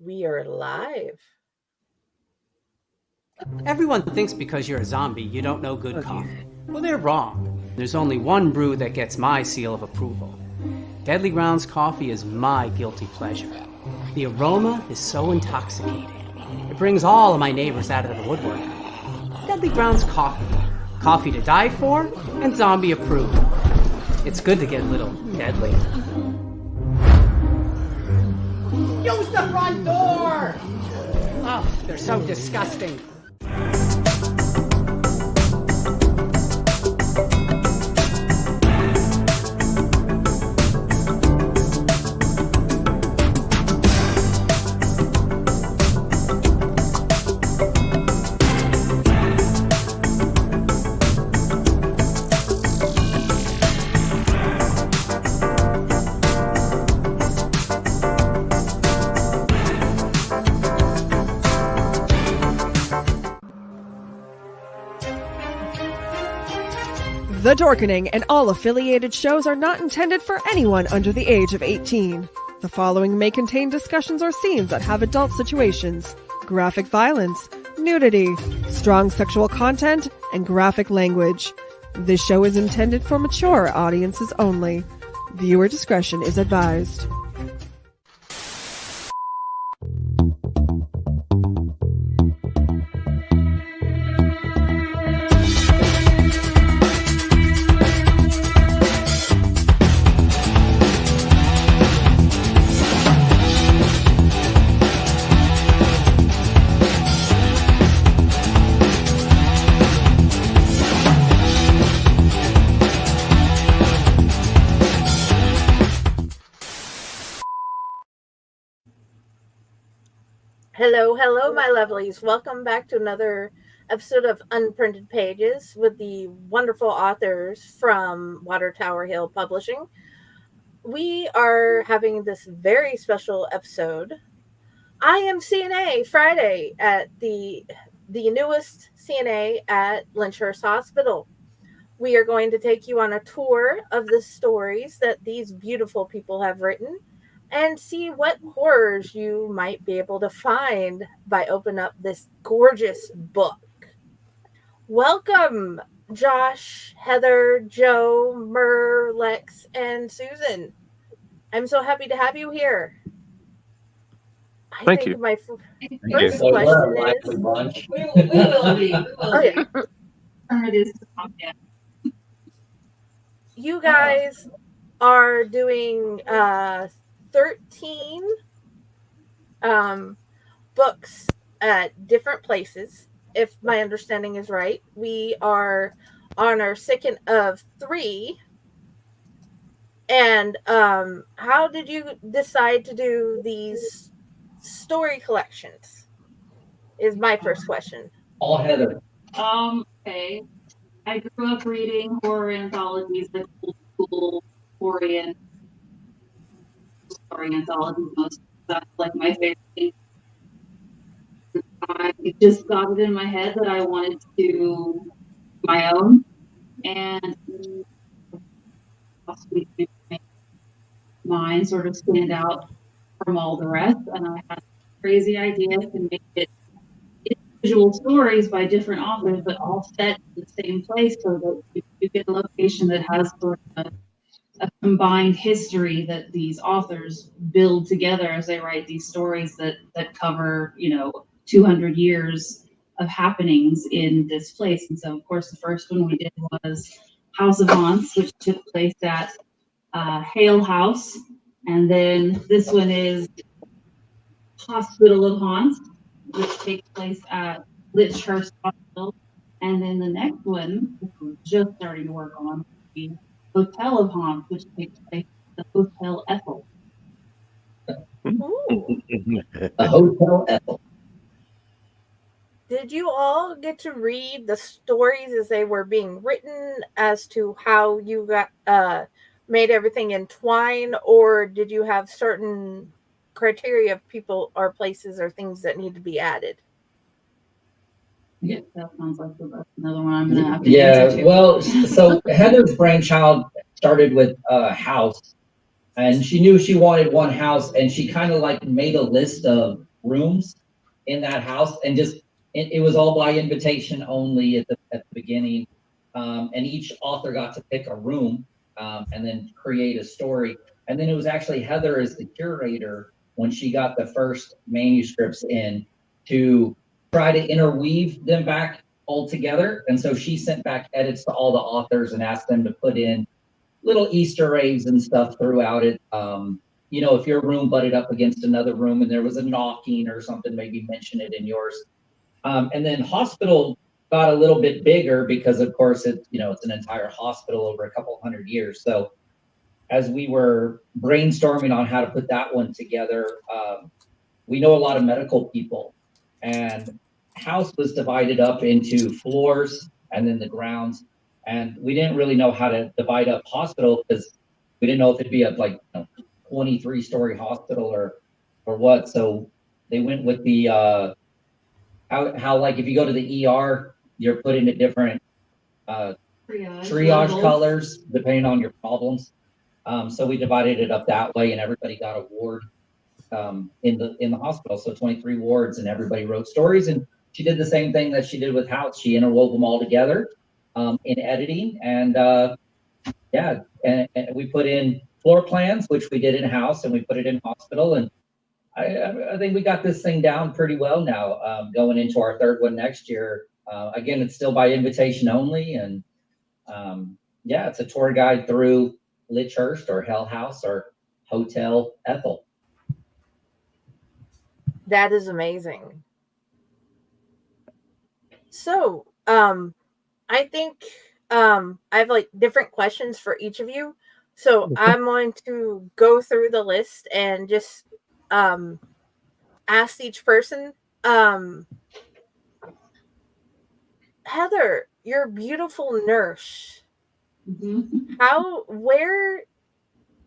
We are live. Everyone thinks because you're a zombie, you don't know good coffee. Well, they're wrong. There's only one brew that gets my seal of approval. Deadly Grounds coffee is my guilty pleasure. The aroma is so intoxicating. It brings all of my neighbors out of the woodwork. Deadly Grounds coffee. Coffee to die for and zombie approved. It's good to get a little deadly. Use the front door! Oh, they're so disgusting. The Dorkening and all affiliated shows are not intended for anyone under the age of 18. The following may contain discussions or scenes that have adult situations, graphic violence, nudity, strong sexual content, and graphic language. This show is intended for mature audiences only. Viewer discretion is advised. Hello, my lovelies. Welcome back to another episode of Unprinted Pages with the wonderful authors from Water Tower Hill Publishing. We are having this very special episode. I am CNA Friday at the newest CNA at Lynchhurst Hospital. We are going to take you on a tour of the stories that these beautiful people have written and see what horrors you might be able to find by opening up this gorgeous book. Welcome, Josh, Heather, Joe, Mur, Lex, and Susan. I'm so happy to have you here. Thank you. My first question is... We will be. Oh, yeah. You guys are doing 13 books at different places, if my understanding is right. We are on our second of 3. And how did you decide to do these story collections? Is my first question. All Heather. Okay. I grew up reading horror anthologies, like old school Victorian story anthologies. That's like my favorite thing. I just got it in my head that I wanted to do my own, and possibly make mine sort of stand out from all the rest. And I had a crazy idea to make it individual stories by different authors, but all set in the same place, so that you get a location that has sort of a combined history that these authors build together as they write these stories that cover, 200 years of happenings in this place. And so, of course, the first one we did was House of Haunts, which took place at Hale House. And then this one is Hospital of Haunts, which takes place at Lynchhurst Hospital. And then the next one, which we're just starting to work on, will be Hotel of Haunts, which takes place at the Hotel Ethel. The Hotel Ethel. Did you all get to read the stories as they were being written as to how you got made everything entwine, or did you have certain criteria of people or places or things that need to be added? Yeah, that sounds like that's another one I'm going to have to answer to. Well, so Heather's brainchild started with House, and she knew she wanted one house, and she kind of like made a list of rooms in that house, and just it was all by invitation only at the beginning, and each author got to pick a room and then create a story. And then it was actually Heather as the curator when she got the first manuscripts in to try to interweave them back all together. And so she sent back edits to all the authors and asked them to put in little Easter eggs and stuff throughout it. You know, if your room butted up against another room and there was a knocking or something, maybe mention it in yours. And then hospital got a little bit bigger because, of course, it's an entire hospital over a couple hundred years. So as we were brainstorming on how to put that one together, we know a lot of medical people, and house was divided up into floors and then the grounds. And we didn't really know how to divide up hospital because we didn't know if it'd be a 23-story hospital or what. So they went with the how like if you go to the ER, you're put into different triage colors depending on your problems. So we divided it up that way, and everybody got a ward in the hospital. So 23 wards, and everybody wrote stories. And she did the same thing that she did with House. She interwove them all together in editing, and and we put in floor plans, which we did in House, and we put it in hospital. And I think we got this thing down pretty well now, going into our third one next year. Again, it's still by invitation only, and it's a tour guide through Lynchhurst or Hell House or Hotel Ethel. That is amazing. So, I think I have like different questions for each of you. So I'm going to go through the list and just ask each person. Heather, you're a beautiful nurse. Mm-hmm. Where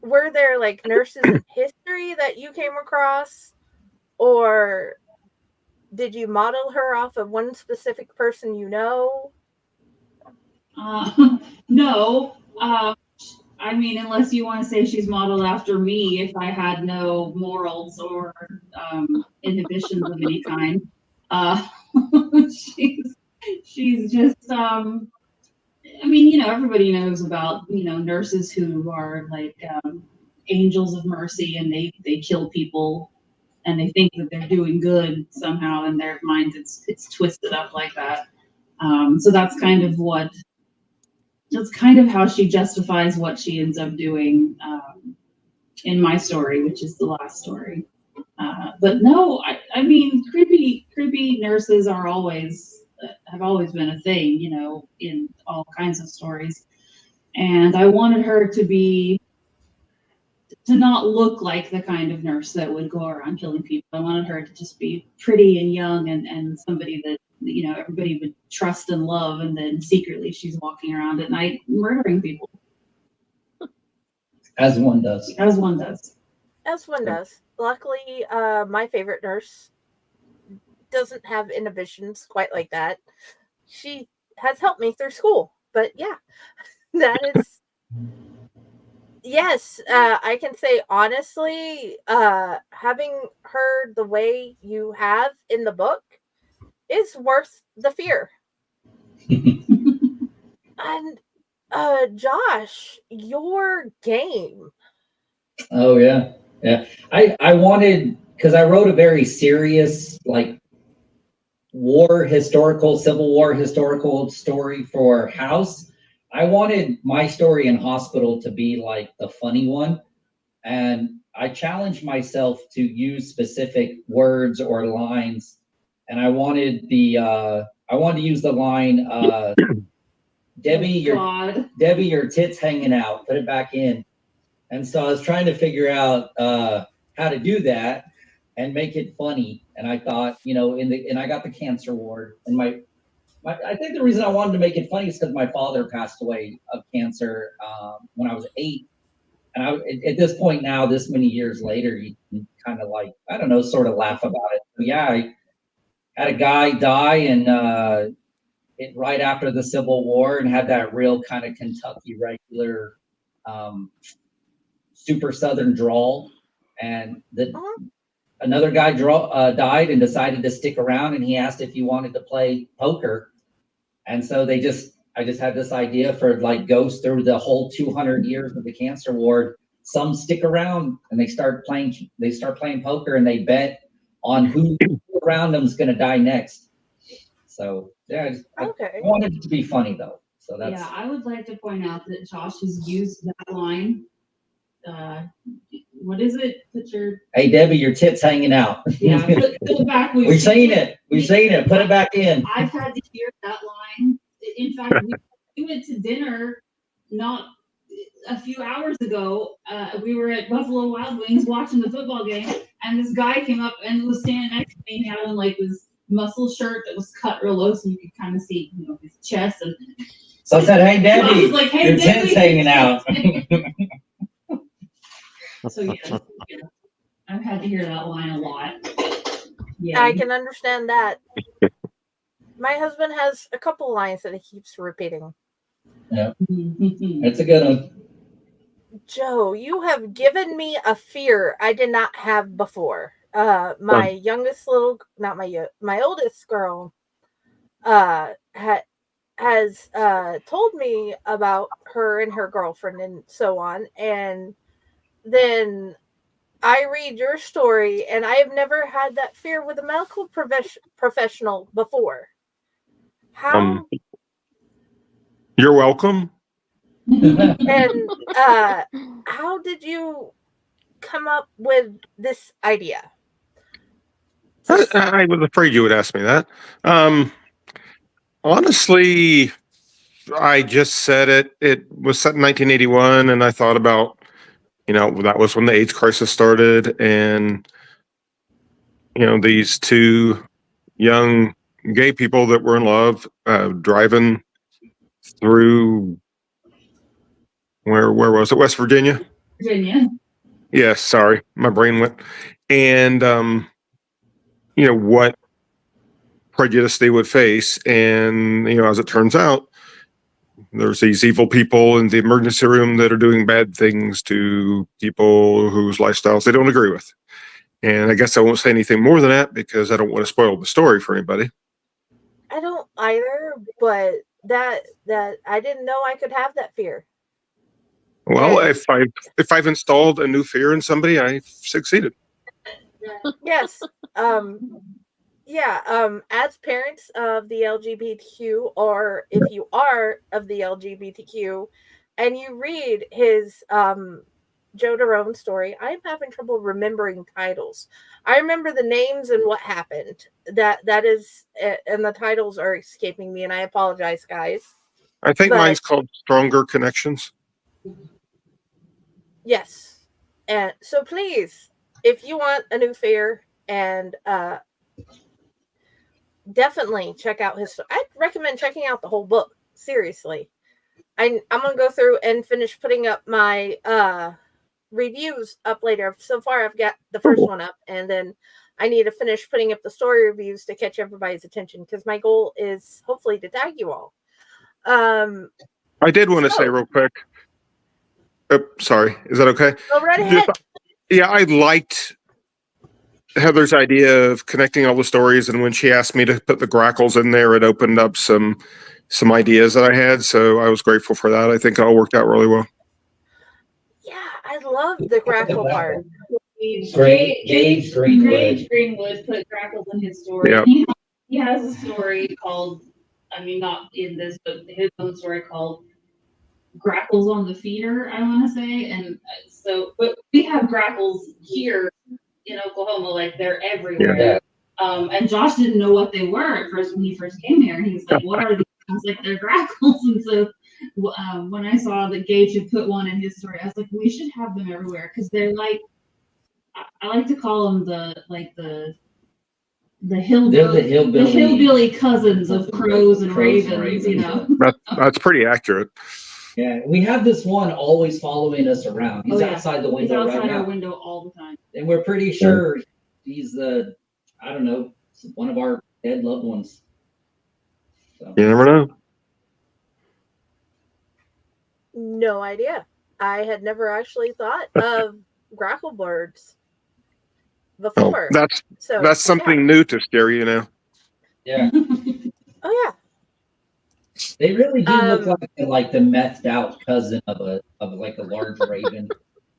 were there like nurses in history that you came across, or did you model her off of one specific person you know? No. I mean, unless you want to say she's modeled after me, if I had no morals or inhibitions of any kind. She's just, I mean, everybody knows about, nurses who are like angels of mercy, and they kill people, and they think that they're doing good somehow in their minds. It's twisted up like that. So that's kind of how she justifies what she ends up doing in my story, which is the last story. But no, I mean, creepy nurses have always been a thing, in all kinds of stories. And I wanted her to not look like the kind of nurse that would go around killing people. I wanted her to just be pretty and young and somebody that, everybody would trust and love, and then secretly she's walking around at night murdering people. As one does. Luckily, my favorite nurse doesn't have inhibitions quite like that. She has helped me through school. But yeah, that is... Yes, I can say honestly, having her the way you have in the book is worth the fear. And Josh, your game. Oh yeah. I wanted, because I wrote a very serious, like, Civil War historical story for House. I wanted my story in hospital to be like the funny one, and I challenged myself to use specific words or lines, and I wanted to use the line, Debbie, your tits hanging out, put it back in. And so I was trying to figure out how to do that and make it funny. And I thought, and I got the cancer ward, and I think the reason I wanted to make it funny is because my father passed away of cancer when I was 8. And at this point now, this many years later, you can kind of like, I don't know, sort of laugh about it. But yeah, I had a guy die and right after the Civil War, and had that real kind of Kentucky regular super Southern drawl. And another guy died and decided to stick around, and he asked if you wanted to play poker. And so I just had this idea for like ghosts through the whole 200 years of the cancer ward. Some stick around and they start playing poker, and they bet on who around them is going to die next. So yeah, I wanted it to be funny though. So that's, yeah, I would like to point out that Josh has used that line. What is it? Hey Debbie, your tits hanging out. Yeah, put it back. We've seen it. We've seen it. Put it back in. I've had to hear that line. In fact, we went to dinner not a few hours ago. We were at Buffalo Wild Wings watching the football game, and this guy came up and was standing next to me, having like this muscle shirt that was cut real low, so you could kind of see, his chest. And so I said, "Hey Debbie, I was like, hey, your Debbie. tits hanging out." So yeah, I've had to hear that line a lot. Yeah, I can understand that. My husband has a couple lines that he keeps repeating. Yeah, it's a good one. Joe, you have given me a fear I did not have before. My youngest my oldest girl, has told me about her and her girlfriend and so on, and then I read your story, and I have never had that fear with a medical professional before. How? You're welcome. And how did you come up with this idea? I was afraid you would ask me that. Honestly, I just said it. It was set in 1981, and I thought about, that was when the AIDS crisis started, and these two young gay people that were in love, driving through where was it? West Virginia. Virginia. Yes, sorry, my brain went. And what prejudice they would face, and as it turns out, there's these evil people in the emergency room that are doing bad things to people whose lifestyles they don't agree with. And I guess I won't say anything more than that because I don't want to spoil the story for anybody. I don't either, but that I didn't know I could have that fear. Well, if I've installed a new fear in somebody, I've succeeded. Yes. As parents of the LGBTQ, or if you are of the LGBTQ and you read his Joe Derone story, I'm having trouble remembering titles. I remember the names and what happened. That is, and the titles are escaping me, and I apologize, guys. I think mine's called Stronger Connections. Yes. And so please, if you want a new fear, and definitely check out his. I'd recommend checking out the whole book. Seriously, I'm gonna go through and finish putting up my reviews up later. So far, I've got the first one up, and then I need to finish putting up the story reviews to catch everybody's attention, because my goal is hopefully to tag you all. I did want to say real quick. Sorry, is that okay? Go right ahead. Yeah, I liked Heather's idea of connecting all the stories, and when she asked me to put the grackles in there, it opened up some ideas that I had. So I was grateful for that. I think it all worked out really well. Yeah, I love the grackle part. Gage Greenwood put grackles in his story. Yeah. He has a story called, not in this, but his own story called Grackles on the Feeder, I want to say. And so, but we have grackles here in Oklahoma, like they're everywhere. Yeah. And Josh didn't know what they were at first when he first came here. And he was like, what are these? I was like, they're grackles. And so when I saw that Gage had put one in his story, I was like, we should have them everywhere, because they're like, I like to call them the hillbilly cousins of crows and ravens. That's pretty accurate. Yeah, we have this one always following us around. He's outside the window right now. He's outside our window all the time. And we're pretty sure he's one of our dead loved ones. So. You never know. No idea. I had never actually thought of grackle birds. before. That's So something new to scary, you know. Yeah. Oh yeah. They really do look like the methed out cousin of like a large raven.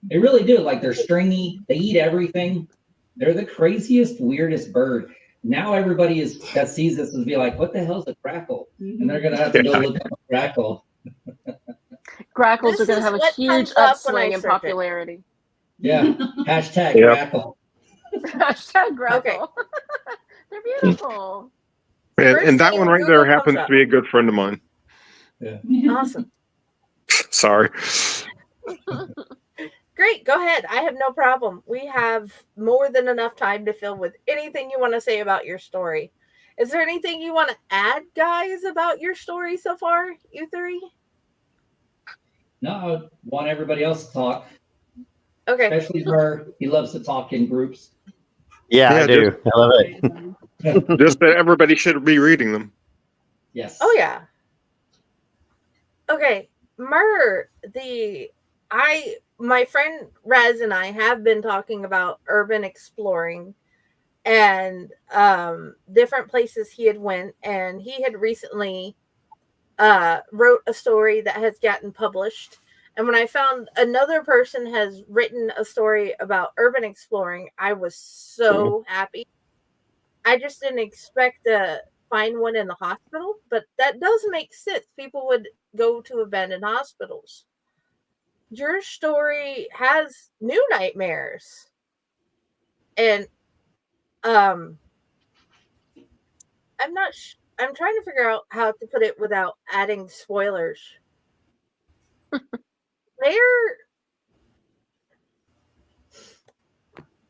They really do. Like they're stringy. They eat everything. They're the craziest, weirdest bird. Now everybody that sees this will be like, "What the hell's a crackle?" And they're gonna have to go look up a crackle. Grackles are This going to is have a what huge comes up when I upswing in search it. popularity. Yeah. Hashtag Yep. crackle. Hashtag grackle. Okay. They're beautiful. And First that thing one right Google there comes happens up. to be a good friend of mine. Yeah. Awesome. Sorry. Great. Go ahead. I have no problem. We have more than enough time to fill with anything you want to say about your story. Is there anything you want to add, guys, about your story so far, you three? No, I want everybody else to talk, Okay. especially her. He loves to talk in groups. Yeah, Yeah, I do. I love it. Just that everybody should be reading them. Yes. Oh yeah. Okay. Myrrh, my friend Rez and I have been talking about urban exploring and different places he had went, and he had recently wrote a story that has gotten published. And when I found another person has written a story about urban exploring, I was so happy. I just didn't expect to find one in the hospital, but that does make sense. People would go to abandoned hospitals. Your story has new nightmares. And I'm I'm trying to figure out how to put it without adding spoilers. Where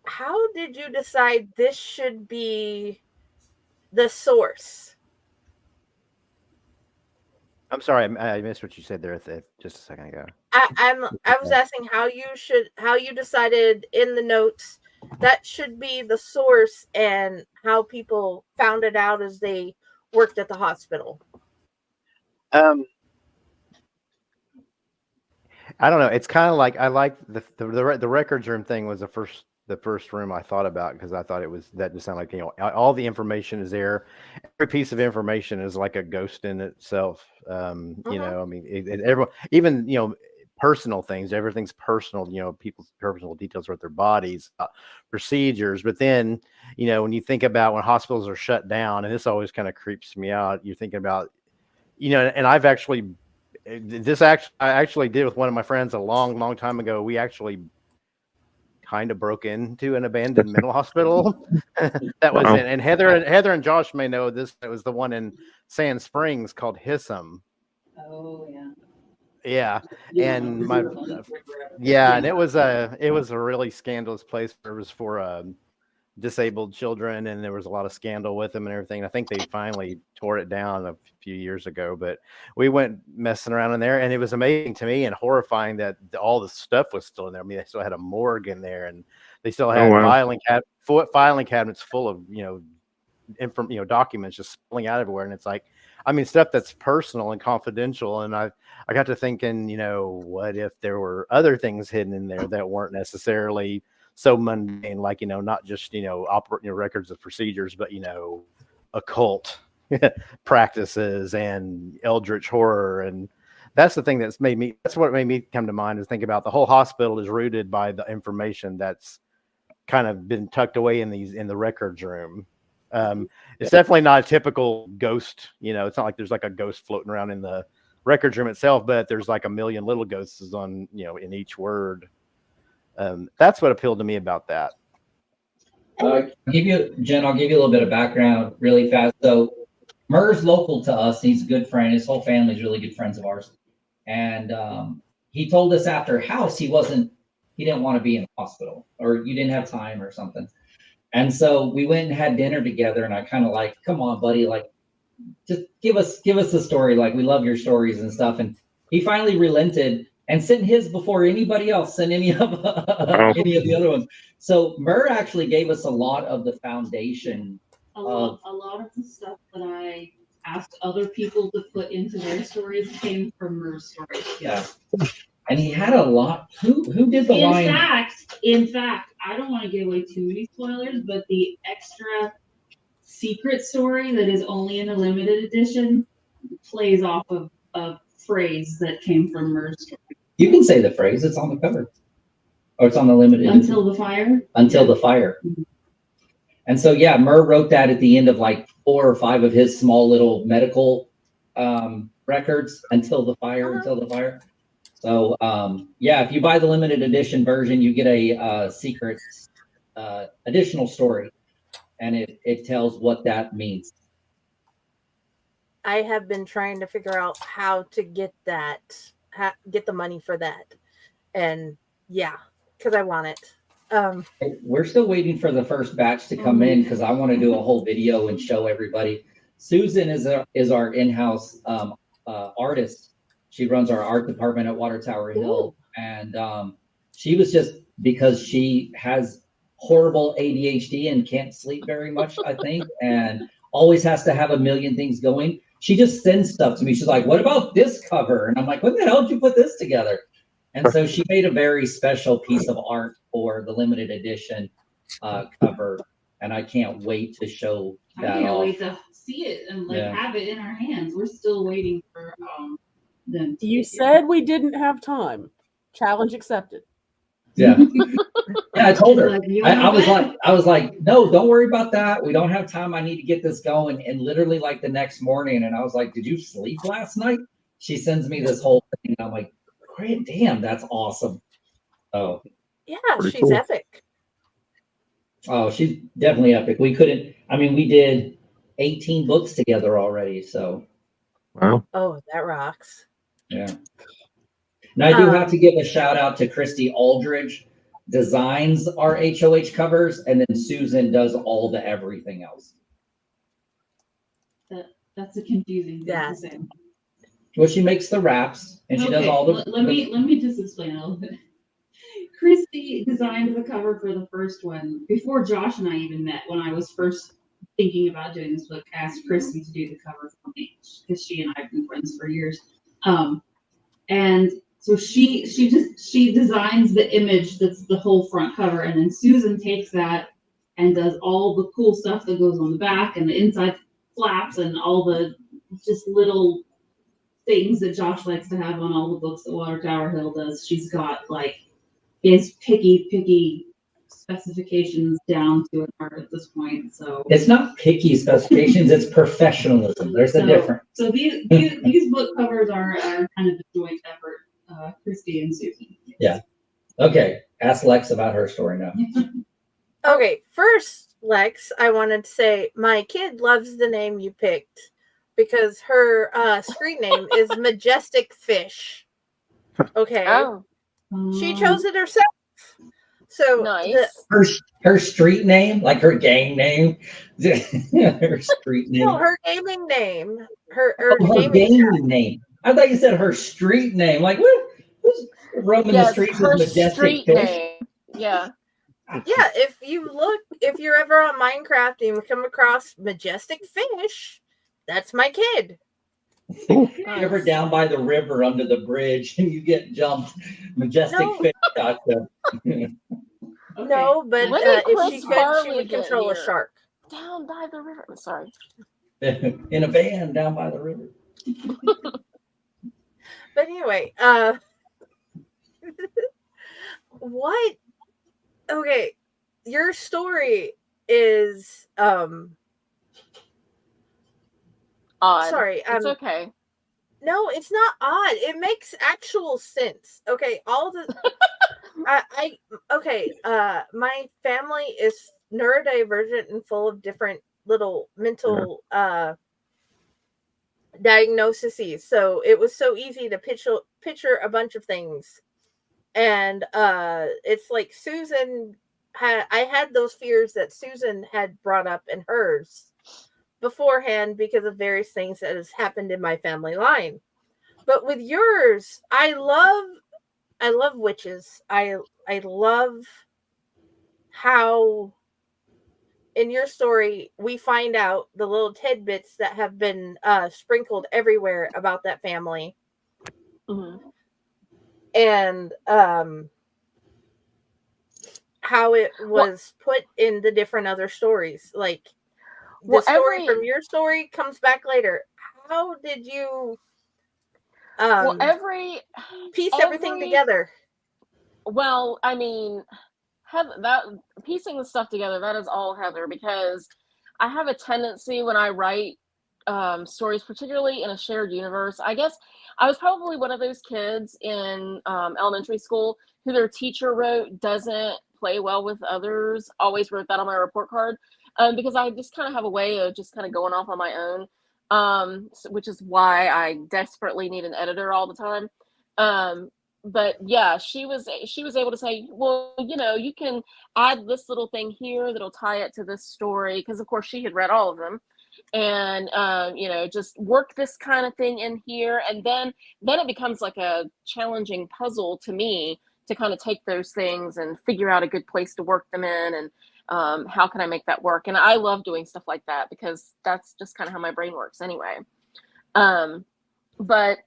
How did you decide this should be the source? I'm sorry, I missed what you said there just a second ago. I was asking how you decided in the notes that should be the source and how people found it out as they worked at the hospital. I don't know. It's kind of like I like the records room thing was the first room I thought about because I thought that just sounded like all the information is there. Every piece of information is like a ghost in itself. You know, I mean, everyone, even personal things, everything's personal. People's personal details with their bodies, procedures. But then when you think about when hospitals are shut down, and this always kind of creeps me out. You're thinking about and I actually did with one of my friends a long time ago. We actually kind of broke into an abandoned mental hospital. That was it. And Heather and Josh may know this. It was the one in Sand Springs called Hissam. Oh yeah. Yeah. And and it was a really scandalous place. It was for disabled children, and there was a lot of scandal with them and everything. I think they finally tore it down a few years ago, but we went messing around in there, and it was amazing to me and horrifying that all the stuff was still in there. I mean, they still had a morgue in there, and they still had filing cabinets full of documents just spilling out everywhere. And it's like, I mean, stuff that's personal and confidential. And I got to thinking, what if there were other things hidden in there that weren't necessarily so mundane, like not just records of procedures, but occult practices and eldritch horror. And that's what made me come to mind, is think about the whole hospital is rooted by the information that's kind of been tucked away in the records room. It's definitely not a typical ghost. It's not like there's like a ghost floating around in the records room itself, but there's like a million little ghosts on in each word. That's what appealed to me about that. Jen, I'll give you a little bit of background really fast. So Murr's local to us. He's a good friend. His whole family's really good friends of ours. And he told us after House, he didn't want to be in the hospital, or you didn't have time or something. And so we went and had dinner together, and I kind of like, come on, buddy, like, just give us the story. Like, we love your stories and stuff. And he finally relented and sent his before anybody else sent any of the other ones. So Murr actually gave us a lot of the foundation. A lot of the stuff that I asked other people to put into their stories came from Murr's stories. Yeah. And he had a lot. Who did the line? In fact, I don't want to give away too many spoilers, but the extra secret story that is only in a limited edition plays off of a phrase that came from Mer's story. You can say the phrase. It's on the cover. Or it's on the limited. Until the fire. Until the fire. Mm-hmm. And so, yeah, Mur wrote that at the end of like 4 or 5 of his small little medical records. Until the fire. Until the fire. So, yeah, if you buy the limited edition version, you get a secret additional story, and it tells what that means. I have been trying to figure out how to get that, get the money for that. And yeah, because I want it. We're still waiting for the first batch to come in because I want to do a whole video and show everybody. Susan is our in-house artist. She runs our art department at Water Tower Hill. And she was just, because she has horrible ADHD and can't sleep very much, I think, and always has to have a million things going. She just sends stuff to me. She's like, what about this cover? And I'm like, when the hell did you put this together? And so she made a very special piece of art for the limited edition cover. And I can't wait to show that off. I can't wait to see it and have it in our hands. We're still waiting for them. You said we didn't have time. Challenge accepted. Yeah. Yeah, I told her. I was like, no, don't worry about that. We don't have time. I need to get this going. And literally like the next morning, and I was like, did you sleep last night? She sends me this whole thing. And I'm like, great, damn, that's awesome. Oh. Yeah, she's cool. Epic. Oh, she's definitely epic. We did 18 books together already. So. Wow. Oh, that rocks. Yeah. Now I do have to give a shout out to Christy Aldridge, designs our HOH covers, and then Susan does all the everything else. That's a confusing thing to say. Well, she makes the wraps and she does all the. Let me just explain a little bit. Christy designed the cover for the first one before Josh and I even met. When I was first thinking about doing this book, I asked Christy to do the cover for me because she and I have been friends for years. And so she designs the image that's the whole front cover, and then Susan takes that and does all the cool stuff that goes on the back and the inside flaps and all the just little things that Josh likes to have on all the books that Water Tower Hill does. She's got like his picky specifications down to an art at this point. So it's not picky specifications, it's professionalism. There's a difference. So these book covers are kind of a joint effort, Christy and Susan. Yeah. Okay. Ask Lex about her story now. Okay, first, Lex, I wanted to say my kid loves the name you picked because her street name is Majestic Fish. Okay. Oh. She chose it herself. So nice. Her street name, like her gang name, her street name. No, her gaming name. Her gaming name. I thought you said her street name. Like what? Who's roaming the streets with Majestic Fish? Name. Yeah. Yeah. If you're ever on Minecraft and you come across Majestic Fish, that's my kid. If you're ever down by the river under the bridge and you get jumped, Majestic Fish got them. No, but if she could, she would control a shark. Down by the river. I'm sorry. In a van down by the river. But anyway, what? Okay, your story is odd. Sorry, it's okay. No, it's not odd. It makes actual sense. Okay, all the my family is neurodivergent and full of different little mental diagnoses. So it was so easy to picture a bunch of things. And it's like I had those fears that Susan had brought up in hers beforehand because of various things that has happened in my family line. But with yours, I love witches. I love how in your story we find out the little tidbits that have been sprinkled everywhere about that family. Mm-hmm. and how it was put in the different other stories. Like the story from your story comes back later. How did you piece everything together? Well, I mean, piecing the stuff together, that is all Heather, because I have a tendency when I write stories, particularly in a shared universe. I guess I was probably one of those kids in elementary school who their teacher wrote doesn't play well with others, always wrote that on my report card, because I just kind of have a way of just kind of going off on my own, which is why I desperately need an editor all the time. But yeah, she was able to say, well, you can add this little thing here that'll tie it to this story, because of course she had read all of them, and just work this kind of thing in here, and then it becomes like a challenging puzzle to me to kind of take those things and figure out a good place to work them in, and how can I make that work. And I love doing stuff like that because that's just kind of how my brain works anyway. But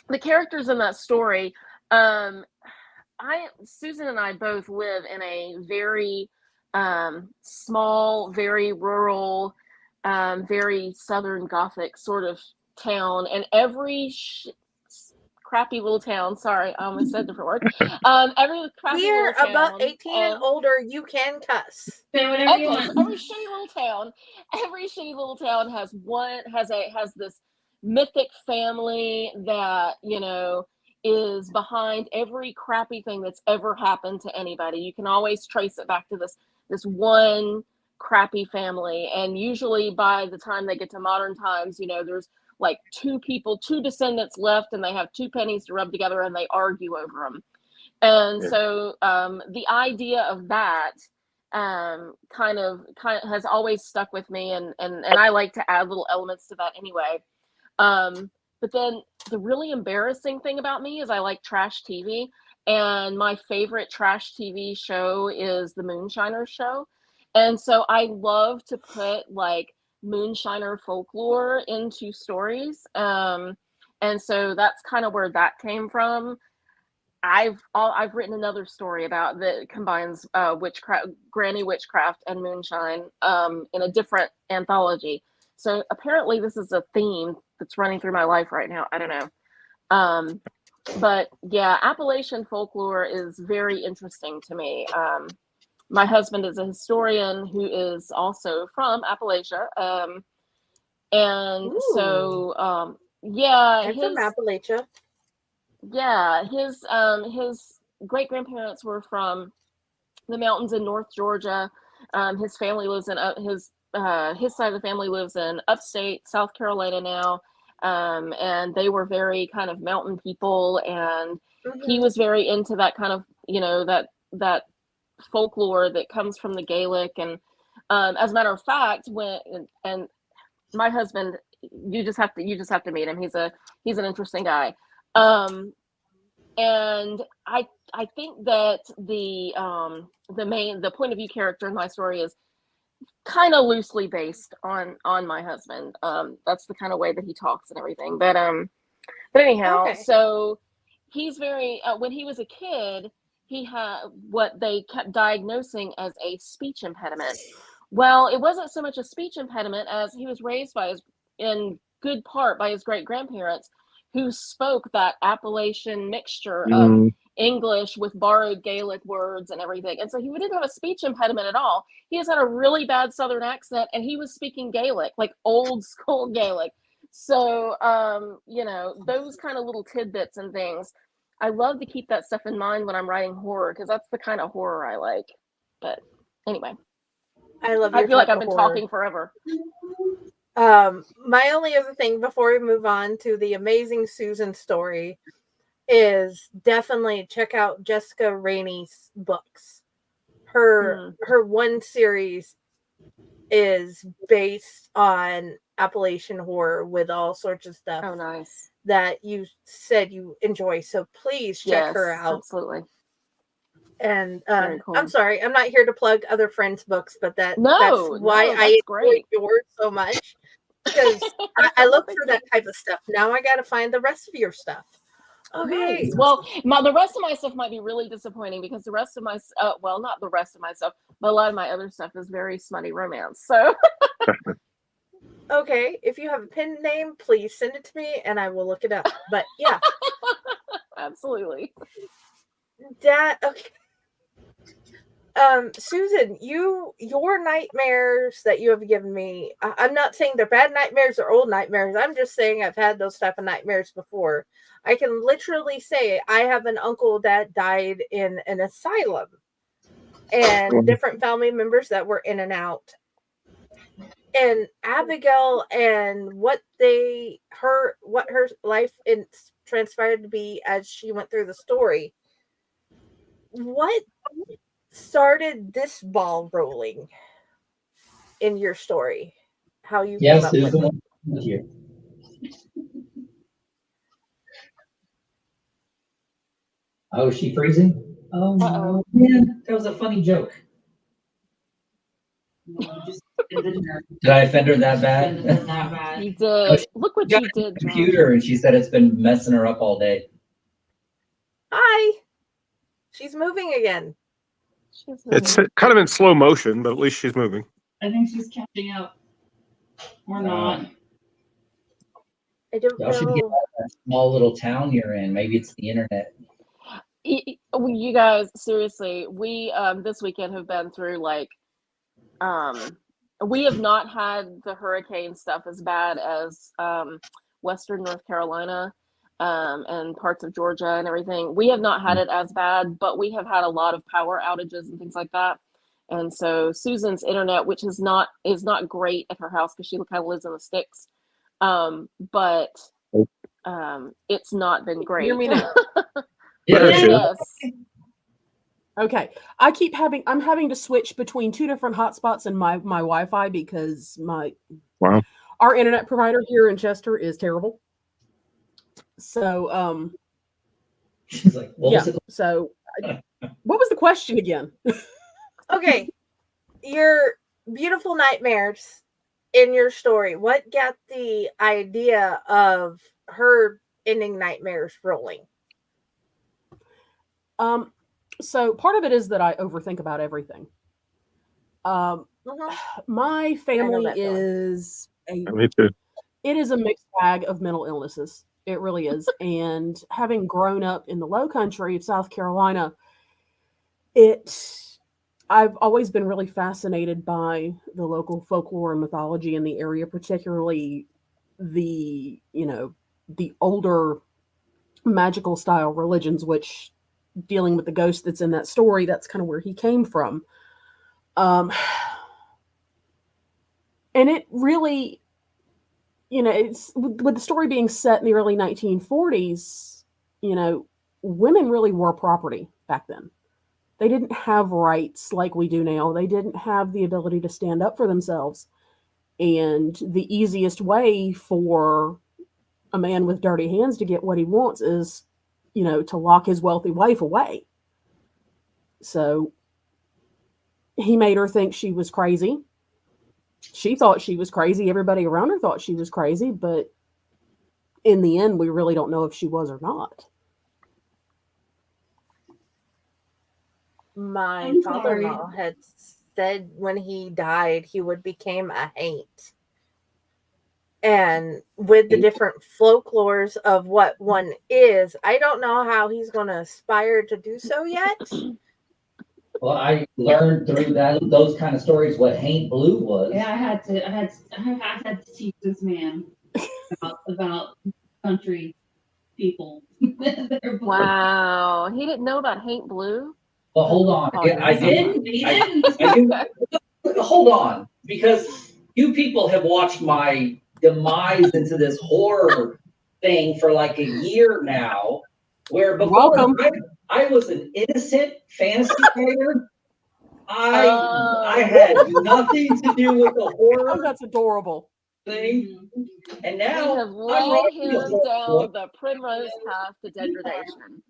the characters in that story, Susan and I both live in a very small, very rural, very Southern Gothic sort of town, and every crappy little town. Sorry, I almost said a different word. Every crappy We're little town. about 18 and older. You can cuss. Say whatever you want. So every shitty little town has this mythic family that is behind every crappy thing that's ever happened to anybody. You can always trace it back to this one crappy family, and usually by the time they get to modern times, there's like two descendants left, and they have 2 pennies to rub together, and they argue over them. And so the idea of that kind of has always stuck with me, and I like to add little elements to that anyway. But then the really embarrassing thing about me is I like trash TV, and my favorite trash TV show is the Moonshiner Show. And so I love to put like moonshiner folklore into stories. And so that's kind of where that came from. I've written another story about that combines witchcraft, granny witchcraft, and moonshine in a different anthology. So apparently this is a theme that's running through my life right now. I don't know. But yeah, Appalachian folklore is very interesting to me. My husband is a historian who is also from Appalachia. And Ooh. So, yeah. I'm from Appalachia. Yeah, his great-grandparents were from the mountains in North Georgia. His family lives in his side of the family lives in upstate South Carolina now. And they were very kind of mountain people, and he was very into that kind of, that folklore that comes from the Gaelic. And as a matter of fact, and my husband, you just have to meet him. He's an interesting guy. And I think that the point of view character in my story is kind of loosely based on my husband. That's the kind of way that he talks and everything. But anyhow, okay. So he's very when he was a kid, he had what they kept diagnosing as a speech impediment. Well, it wasn't so much a speech impediment as he was raised in good part by his great-grandparents, who spoke that Appalachian mixture of English with borrowed Gaelic words and everything. And so he didn't have a speech impediment at all. He just had a really bad Southern accent, and he was speaking Gaelic, like old school Gaelic. So, those kind of little tidbits and things, I love to keep that stuff in mind when I'm writing horror, because that's the kind of horror I like. But anyway, I feel like I've been talking forever. My only other thing before we move on to the amazing Susan story is definitely check out Jessica Rainey's books. Her one series is based on Appalachian horror with all sorts of stuff. Oh, nice. That you said you enjoy. So please check her out. Absolutely. And cool. I'm sorry, I'm not here to plug other friends' books, but that's why I enjoy yours so much. Because I look for that type of stuff. Now I got to find the rest of your stuff. Okay. Nice. Well, the rest of my stuff might be really disappointing because the rest of my well, not the rest of my stuff, but a lot of my other stuff is very smutty romance. So Okay. If you have a pen name, please send it to me and I will look it up. But yeah. absolutely. Okay. Susan, your nightmares that you have given me, I'm not saying they're bad nightmares or old nightmares. I'm just saying I've had those type of nightmares before. I can literally say I have an uncle that died in an asylum and different family members that were in and out. And Abigail and what her life transpired to be as she went through the story. What started this ball rolling in your story? How you came up Susan, with you. Oh, is she freezing? Oh no, man, that was a funny joke. Did I offend her that bad? You did. Look what you did, Computer, and she said it's been messing her up all day. Hi. She's moving again. It's kind of in slow motion, but at least she's moving. I think she's catching up. Or not. I don't Y'all should get out of that small little town you're in. Maybe it's the internet. You guys, seriously, we this weekend have been through like we have not had the hurricane stuff as bad as Western North Carolina and parts of Georgia and everything. We have not had it as bad, but we have had a lot of power outages and things like that. And so Susan's internet, which is not great at her house because she kind of lives in the sticks, but it's not been great. Hear me now. Yes. Okay. I'm having to switch between two different hotspots in my Wi-Fi because our internet provider here in Chester is terrible. So she's like, so what was the question again? Okay. Your beautiful nightmares in your story. What got the idea of her ending nightmares rolling? So part of it is that I overthink about everything. My family is me too. It is a mixed bag of mental illnesses. It really is. And having grown up in the low country of South Carolina, I've always been really fascinated by the local folklore and mythology in the area, particularly the older magical style religions, which dealing with the ghost that's in that story, that's kind of where he came from. And it really, it's with the story being set in the early 1940s, women really were property back then. They didn't have rights like we do now. They didn't have the ability to stand up for themselves. And the easiest way for a man with dirty hands to get what he wants is to lock his wealthy wife away. So he made her think she was crazy. She thought she was crazy. Everybody around her thought she was crazy, but in the end, we really don't know if she was or not. My father-in-law had said when he died, he would become a haint. And with the different folklores of what one is, I don't know how he's going to aspire to do so yet. Well, I learned through those kind of stories what haint blue was. Yeah, I had to teach this man about country people. Wow, he didn't know about haint blue. Well, hold on. I didn't. Hold on, because you people have watched my demise into this horror thing for like a year now, where before I was an innocent fantasy writer. I had nothing to do with the horror. Oh, that's adorable thing. And now we have led him down the primrose path to degradation.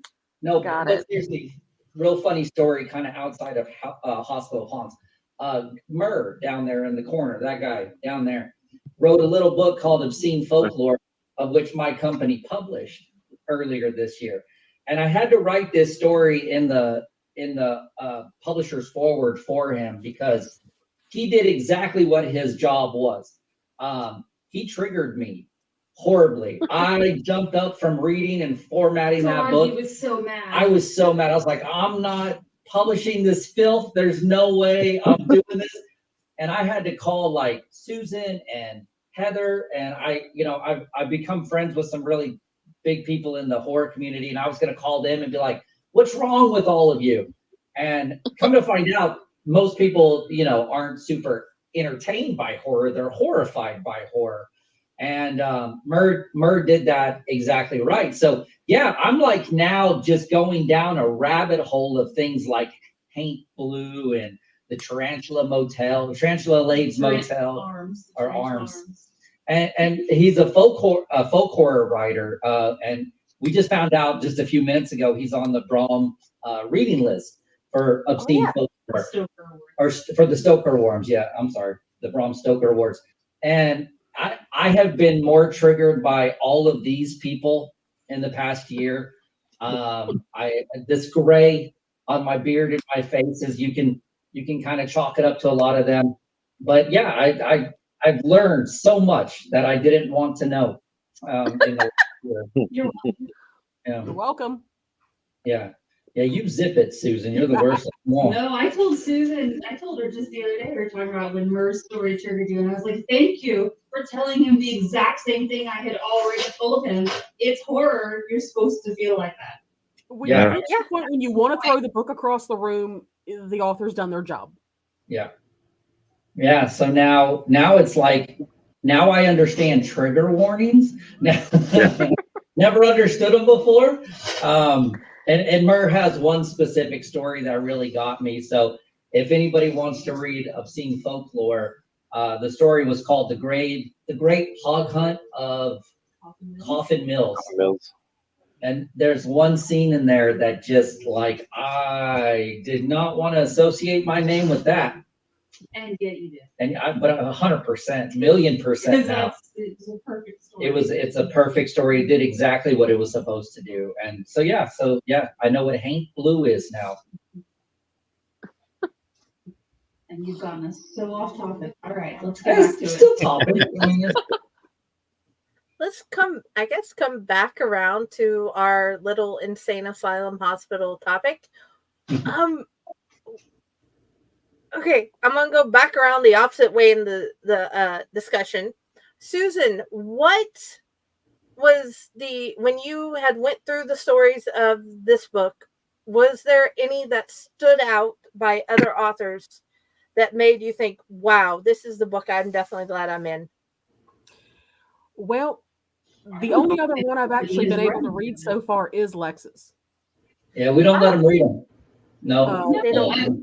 No, but seriously, real funny story, kind of outside of hospital haunts. Murr down there in the corner, that guy down there, wrote a little book called Obscene Folklore, of which my company published. earlier this year. And I had to write this story in the publisher's forward for him because he did exactly what his job was. He triggered me horribly. I jumped up from reading and formatting that book. He was so mad. I was so mad. I was like, I'm not publishing this filth. There's no way I'm doing this. And I had to call like Susan and Heather, and I've become friends with some really big people in the horror community, and I was going to call them and be like, what's wrong with all of you? And come to find out, most people, aren't super entertained by horror. They're horrified by horror. And Mur did that exactly right. So yeah, I'm like now just going down a rabbit hole of things like Paint Blue and the Tarantula Lades Motel, Arms. And he's a folk horror writer. And we just found out just a few minutes ago he's on the Brom reading list for obscene folk horror, or for the Stoker Awards. Yeah, I'm sorry, the Bram Stoker Awards. And I have been more triggered by all of these people in the past year. This gray on my beard and my face is you can kind of chalk it up to a lot of them. But yeah, I've learned so much that I didn't want to know. You're welcome. Yeah. Yeah, you zip it, Susan. You're the worst. No, I told Susan, I told her just the other day, we were talking about when Mur's story triggered you, and I was like, thank you for telling him the exact same thing I had already told him. It's horror. You're supposed to feel like that. At the point when you want to throw the book across the room, the author's done their job. Yeah. Yeah. So now it's like, now I understand trigger warnings. Never understood them before. And Mur has one specific story that really got me. So if anybody wants to read obscene folklore, the story was called The Great Hog Hunt of Coffin Mills. And there's one scene in there that just like, I did not want to associate my name with that. And yet you did. But 100%, 1,000,000% now. It's a perfect story. It's a perfect story. It did exactly what it was supposed to do. And so yeah, I know what Paint Blue is now. And you've gotten us so off topic. All right, let's get back to it. Still topic. Let's come back around to our little insane asylum hospital topic. Okay, I'm gonna go back around the opposite way in the discussion. Susan, what was when you had went through the stories of this book, was there any that stood out by other authors that made you think, wow, this is the book I'm definitely glad I'm in? Well, the only other one I've actually been able to read so far is Lex's. Yeah, we don't let them read them. No, they don't.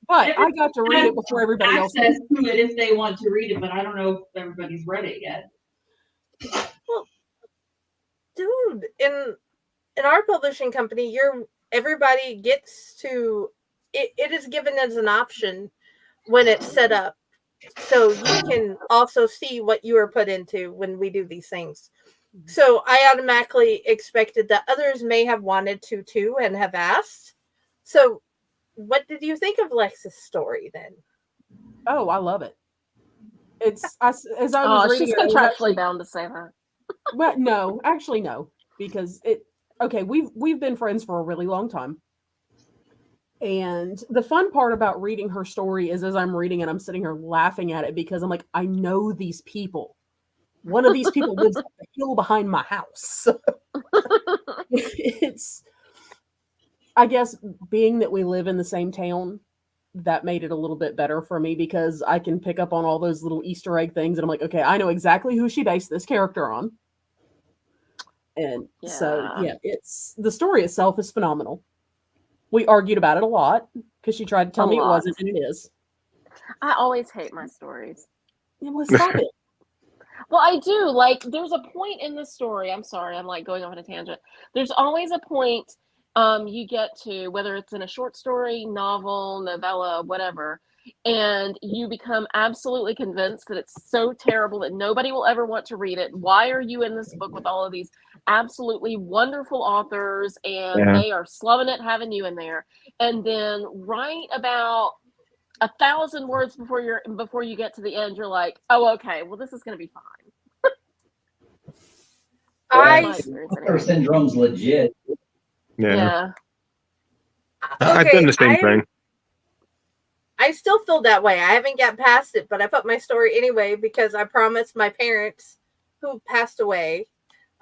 But I got to read it before everybody else. Access to it if they want to read it, but I don't know if everybody's read it yet. Well, dude, in our publishing company, everybody gets to it is given as an option when it's set up, so you can also see what you are put into when we do these things. So I automatically expected that others may have wanted to too and have asked. So what did you think of Lex's story then? Oh, I love it. As I was reading she's contractually bound to say that. Well, no, actually no, because we've been friends for a really long time. And the fun part about reading her story is as I'm reading it, I'm sitting here laughing at it because I'm like, I know these people. One of these people lives on the hill behind my house. It's, I guess, being that we live in the same town, that made it a little bit better for me because I can pick up on all those little Easter egg things. And I'm like, okay, I know exactly who she based this character on. And it's the story itself is phenomenal. We argued about it a lot because she tried to tell me it wasn't, and it is. I always hate my stories. Yeah, well, stop it. Well, I do. Like, there's a point in the story. I'm sorry, I'm like going off on a tangent. There's always a point you get to, whether it's in a short story, novel, novella, whatever, and you become absolutely convinced that it's so terrible that nobody will ever want to read it. Why are you in this book with all of these absolutely wonderful authors, and Yeah. they are slumming it having you in there? And then right about 1,000 words before you get to the end, you're like, oh, okay, well, this is going to be fine. That's my experience Author anyway. syndrome's legit. Yeah. I've done the same thing. I still feel that way. I haven't got past it, but I put my story anyway because I promised my parents, who passed away.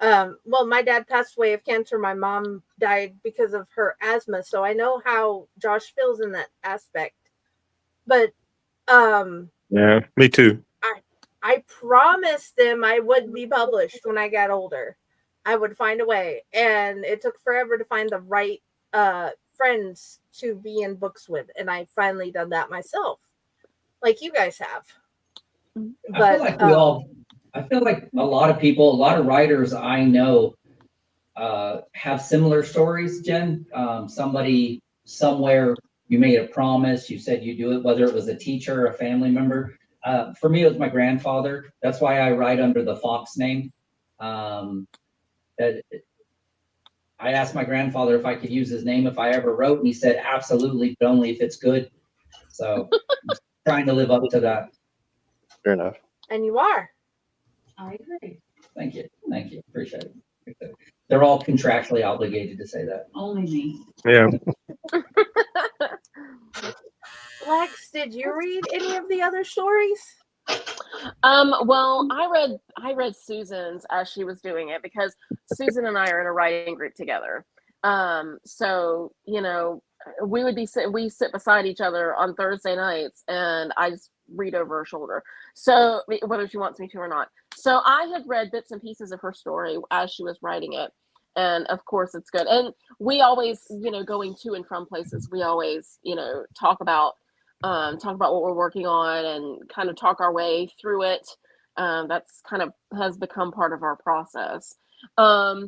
Well, my dad passed away of cancer. My mom died because of her asthma. So I know how Josh feels in that aspect. But Yeah, me too. I promised them I would be published when I got older. I would find a way. And it took forever to find the right friends to be in books with. And I finally done that myself, like you guys have. But I feel like a lot of people, a lot of writers I know have similar stories, Jen. Somebody somewhere, you made a promise, you said you do it, whether it was a teacher or a family member. For me, it was my grandfather. That's why I write under the Fox name. I asked my grandfather if I could use his name if I ever wrote, and he said, absolutely, but only if it's good. So I'm trying to live up to that. Fair enough. And you are. I agree. Thank you. Thank you. Appreciate it. They're all contractually obligated to say that. Only me. Yeah. Lex, did you read any of the other stories? Well, I read Susan's as she was doing it, because Susan and I are in a writing group together. So, you know, we sit beside each other on Thursday nights, and I just read over her shoulder. So whether she wants me to or not. So I had read bits and pieces of her story as she was writing it. And of course it's good. And we always, you know, going to and from places, we always, you know, talk about what we're working on and kind of talk our way through it. That's kind of has become part of our process. I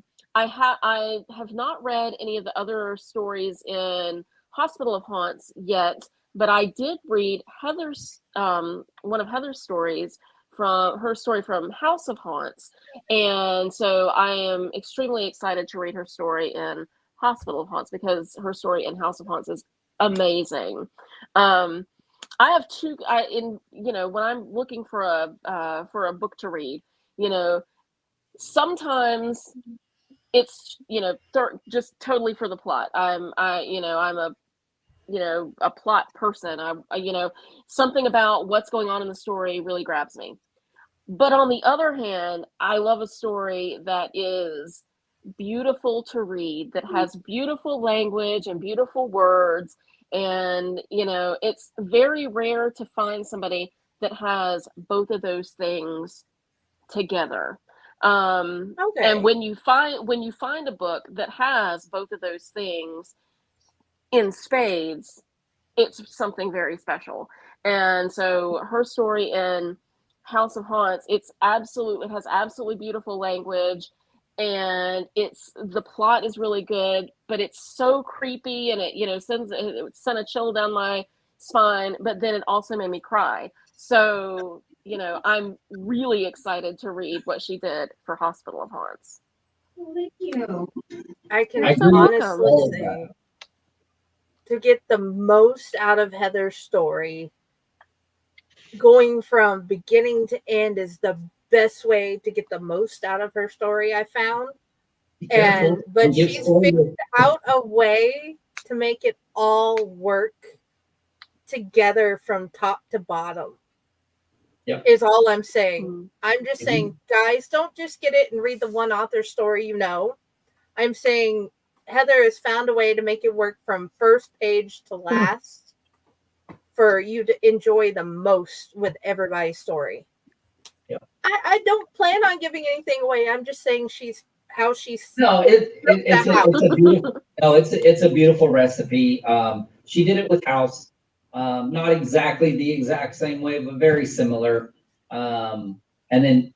have not read any of the other stories in Hospital of Haunts yet, but I did read Heather's one of Heather's stories from her story from House of Haunts, and so I am extremely excited to read her story in Hospital of Haunts, because her story in House of Haunts is amazing. I have two. You know, when I'm looking for a book to read, you know, sometimes it's, you know, just totally for the plot. I'm a plot person. You know, something about what's going on in the story really grabs me. But on the other hand, I love a story that is beautiful to read, that has beautiful language and beautiful words. And, you know, it's very rare to find somebody that has both of those things together. Okay. And when you find a book that has both of those things in spades, it's something very special. And so her story in House of Haunts, it has absolutely beautiful language, and the plot is really good, but it's so creepy, and it, you know, sent a chill down my spine, but then it also made me cry. So, you know, I'm really excited to read what she did for Hospital of Haunts. Well, thank you. I can You're so honestly welcome. say, to get the most out of Heather's story, going from beginning to end is the best way to get the most out of her story, I found. But she's figured out a way to make it all work together from top to bottom. Yep. Is all I'm saying. Mm-hmm. I'm just saying, guys, don't just get it and read the one author story, you know. I'm saying Heather has found a way to make it work from first page to last for you to enjoy the most with everybody's story. Yeah. I don't plan on giving anything away. I'm just saying it's a beautiful recipe. She did it with House, not exactly the exact same way, but very similar. And then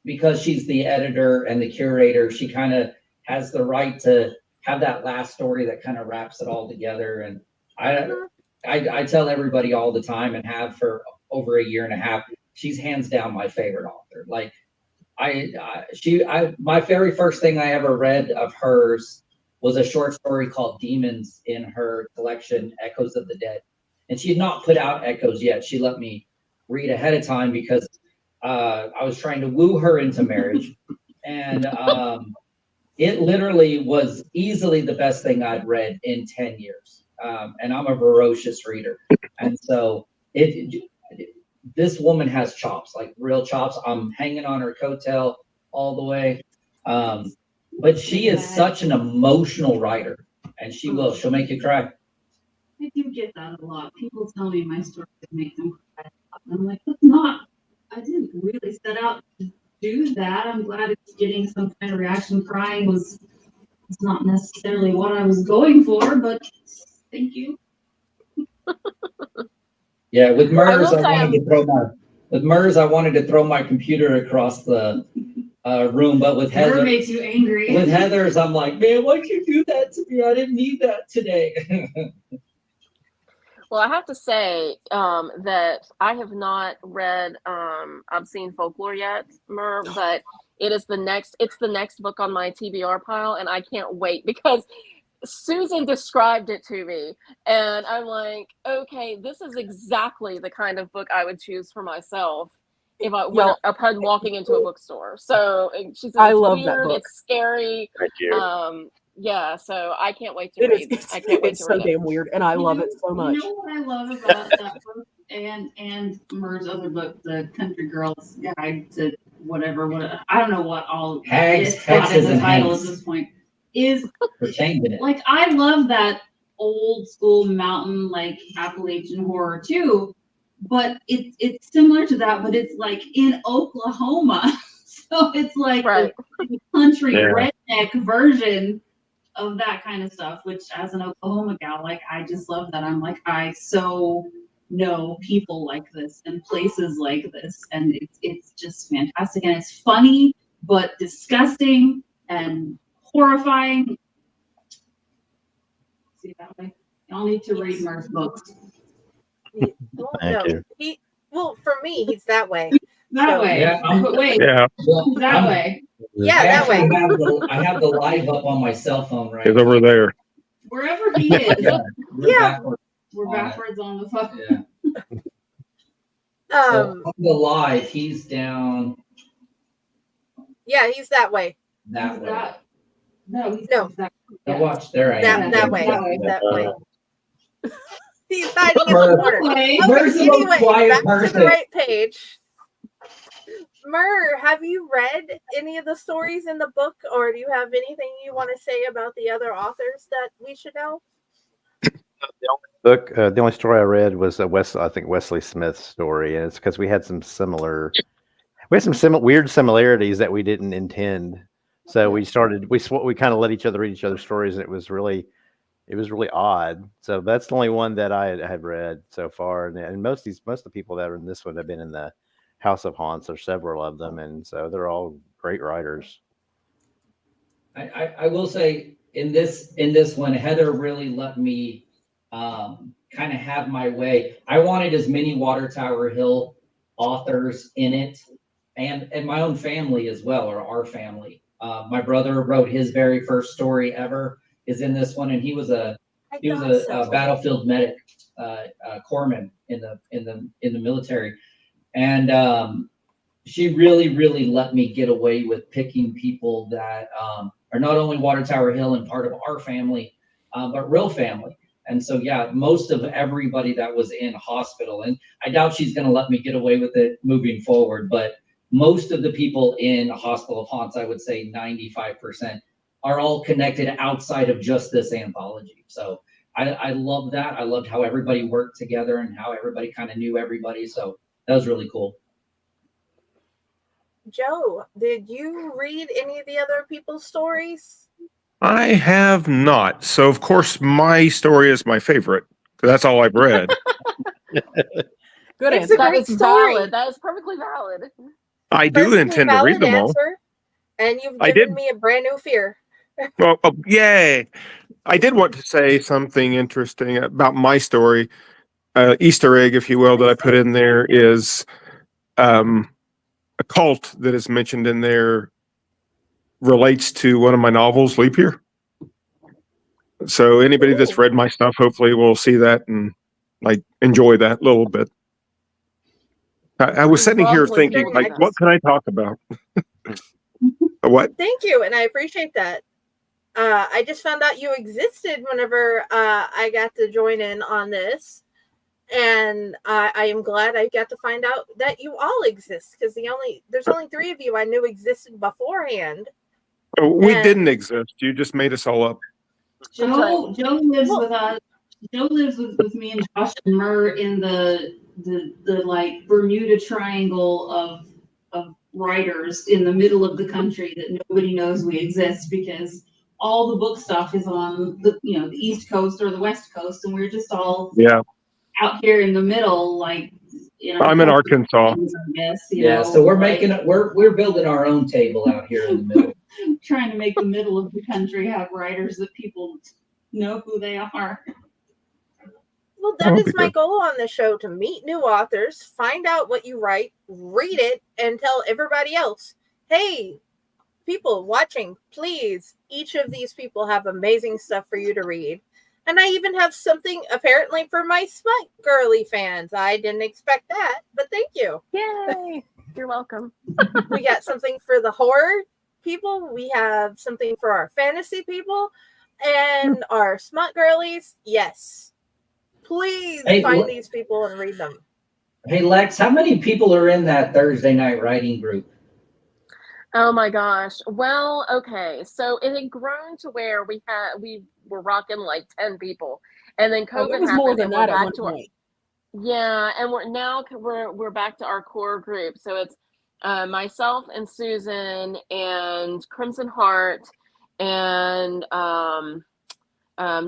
because she's the editor and the curator, she kind of has the right to have that last story that kind of wraps it all together. And I tell everybody all the time, and have for over a year and a half. She's hands down my favorite author. Like my very first thing I ever read of hers was a short story called Demons in her collection Echoes of the Dead, and she had not put out Echoes yet. She let me read ahead of time because I was trying to woo her into marriage, and it literally was easily the best thing I'd read in 10 years. And I'm a voracious reader. And so this woman has chops, like real chops. I'm hanging on her coattail all the way. But she is such an emotional writer, and she'll make you cry. I do get that a lot. People tell me my stories make them cry. I'm like, that's not, I didn't really set out to do that. I'm glad it's getting some kind of reaction. Crying was not necessarily what I was going for, but thank you. Yeah, with Murs, I wanted to throw my computer across the room, but with Heather, Mur makes you angry. With Heather's, I'm like, man, why'd you do that to me? I didn't need that today. Well, I have to say that I have not read Obscene Folklore yet, Mur, but it's the next book on my TBR pile, and I can't wait because Susan described it to me, and I'm like, okay, this is exactly the kind of book I would choose for myself if I went upon walking into a bookstore. So she said, I it's love weird, that book. it's scary. Thank you. Yeah, so I can't wait to read. I can't wait to so read it. damn weird, and I love it so much. You know what I love about that book and Mur's other book, The Country Girl's Guide to whatever I don't know what all Hags, got in the and title Hanks. at this point. Is it. Like, I love that old school mountain, like Appalachian horror too, but it's similar to that, but it's like in Oklahoma. So it's like right. the country redneck version of that kind of stuff, which as an Oklahoma gal, like, I just love that. I'm like, I so know people like this and places like this, and it's just fantastic, and it's funny but disgusting and horrifying. See that way? Y'all need to read Mur's books. Thank you. For me, he's that way. That way. Yeah, But wait, that way. Yeah, that way. I have the live up on my cell phone right It's now. over there. Wherever he is, We're backwards on the phone. Yeah. So on the live, he's down. Yeah, he's that way. That way. No. Watch there. I am. That way. That way. He's hiding in Mur, the corner. Mur's the most quiet person. To the right page. Mur, have you read any of the stories in the book, or do you have anything you want to say about the other authors that we should know? The only story I read was Wesley Smith's story, and it's because we had some weird similarities that we didn't intend. So we kind of let each other read each other's stories, and it was really odd. So that's the only one that I had read so far, and most of the people that are in this one have been in the House of Haunts. There's several of them, and so they're all great writers. I will say in this one, Heather really let me kind of have my way. I wanted as many Water Tower Hill authors in it, and my own family as well, or our family. My brother wrote his very first story ever is in this one, and he was a battlefield medic, corpsman in the military, and she really let me get away with picking people that are not only Water Tower Hill and part of our family, but real family. And so, yeah, most of everybody that was in hospital, and I doubt she's going to let me get away with it moving forward, but most of the people in Hospital of Haunts, I would say 95%, are all connected outside of just this anthology. So I love that. I loved how everybody worked together and how everybody kind of knew everybody. So that was really cool. Joe, did you read any of the other people's stories? I have not. So, of course, my story is my favorite. That's all I've read. Good It's answer. a That great is story. valid. That is perfectly valid. I do Perfectly intend to read valid them all. answer, and you've I given did. me a brand new fear. Well, yay. I did want to say something interesting about my story. Easter egg, if you will, that I put in there is a cult that is mentioned in there relates to one of my novels, Leap Year. So anybody that's read my stuff, hopefully will see that and like enjoy that a little bit. I was sitting here Lovely. thinking, like, what can I talk about? What? Thank you, and I appreciate that. I just found out you existed whenever I got to join in on this, and I am glad I got to find out that you all exist, because there's only 3 of you I knew existed beforehand. We didn't exist. You just made us all up. Joe lives with us. Joe lives with me and Josh and Murr in the like Bermuda Triangle of writers in the middle of the country that nobody knows we exist, because all the book stuff is on the East Coast or the West Coast, and we're just all out here in the middle, like I'm in Arkansas. So we're building our own table out here in the middle. Trying to make the middle of the country have writers that people know who they are. Well, that is my goal on the show, to meet new authors, find out what you write, read it, and tell everybody else, hey, people watching, please, each of these people have amazing stuff for you to read. And I even have something apparently for my smut girly fans. I didn't expect that, but thank you. Yay! You're welcome. We got something for the horror people. We have something for our fantasy people and our smut girlies. Yes. Please find these people and read them. Hey, Lex, how many people are in that Thursday night writing group? Oh my gosh. Well, okay. So it had grown to where we were rocking like 10 people. And then COVID it was happened, more than and that we're at back one to point. and we're back to our core group. So it's myself and Susan and Crimson Heart and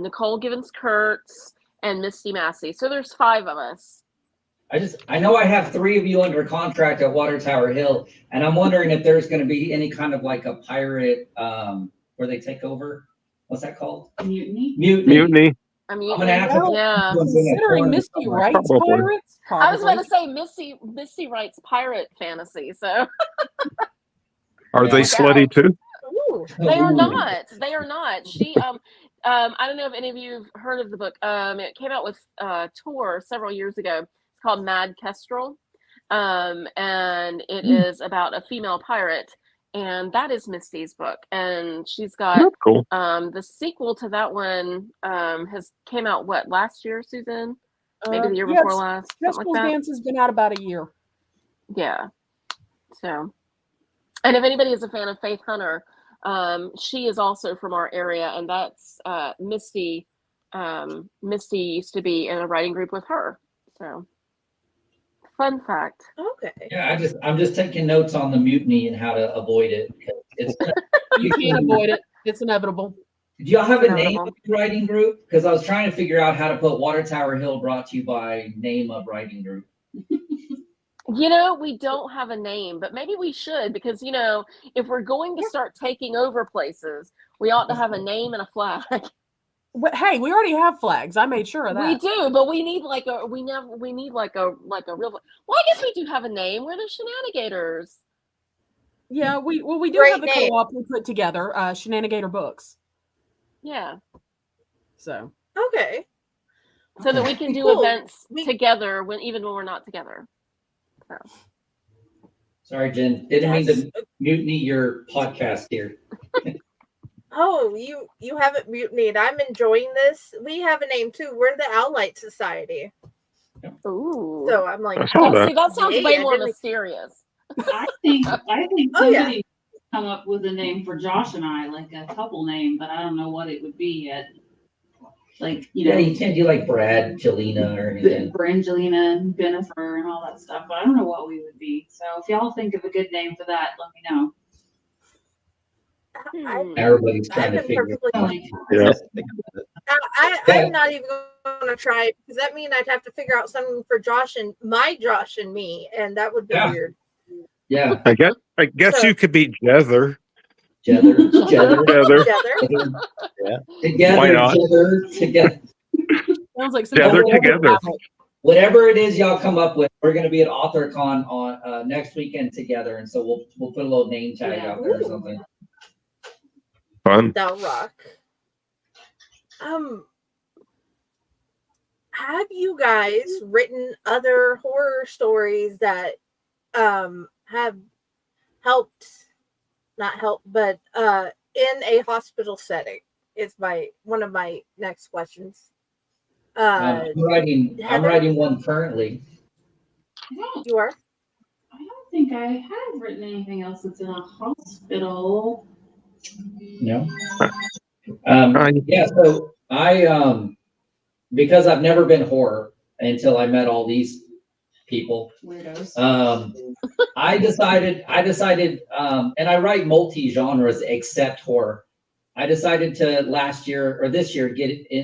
Nicole Givens Kurtz and Misty Massey. So there's 5 of us. I know I have 3 of you under contract at Water Tower Hill, and I'm wondering if there's going to be any kind of like a pirate where they take over. What's that called? Mutiny. I mean, considering Misty writes pirates, probably. I was about to say Misty writes pirate fantasy. So are they slutty too? They are not. They are not. She I don't know if any of you have heard of the book. It came out with Tor several years ago. It's called Mad Kestrel, and it is about a female pirate, and that is Misty's book. And she's got the sequel to that one has came out last year, Susan? Maybe the year before last. Kestrel's Dance has been out about a year. Yeah. So, and if anybody is a fan of Faith Hunter, she is also from our area, and that's Misty. Misty used to be in a writing group with her. So, fun fact. Okay. Yeah, I'm just taking notes on the mutiny and how to avoid it. You can't avoid it. It's inevitable. Do y'all have a name of the writing group? Because I was trying to figure out how to put Water Tower Hill brought to you by name of writing group. We don't have a name, but maybe we should, because, if we're going to start taking over places, we ought to have a name and a flag. Hey, we already have flags. I made sure of that. We do, but we need like a real. Well, I guess we do have a name. We're the Shenanigators. Yeah, we do Great have the name. co-op we put together, Shenanigator Books. Yeah. So. Okay. So that we can do events together even when we're not together. So. Sorry, Jen. Didn't mean to mutiny your podcast here. Oh, you haven't mutinied. I'm enjoying this. We have a name too. We're the Owlite Society. Ooh. So I'm like, that sounds way more mysterious. I think somebody come up with a name for Josh and I, like a couple name, but I don't know what it would be yet. Like, you can't do like Brad, Jelena, or anything. Brangelina and Jennifer and all that stuff, but I don't know what we would be. So if y'all think of a good name for that, let me know. Everybody's trying to figure it out. I'm not even going to try it, because that means I'd have to figure out something for Josh and me, and that would be weird. Yeah, I guess you could be Jether. Together. Together. Yeah. Why not? Together. Sounds like Together, together. Whatever it is y'all come up with, we're going to be at AuthorCon on next weekend together, and so we'll put a little name tag out there or something. Fun. That'll rock. Have you guys written other horror stories that have helped, not helped, but in a hospital setting? Is one of my next questions. I'm writing one currently. You are? I don't think I have written anything else that's in a hospital. No. Yeah. So I because I've never been horror until I met all these people. Weirdos. I decided, and I write multi-genres except horror. I decided to this year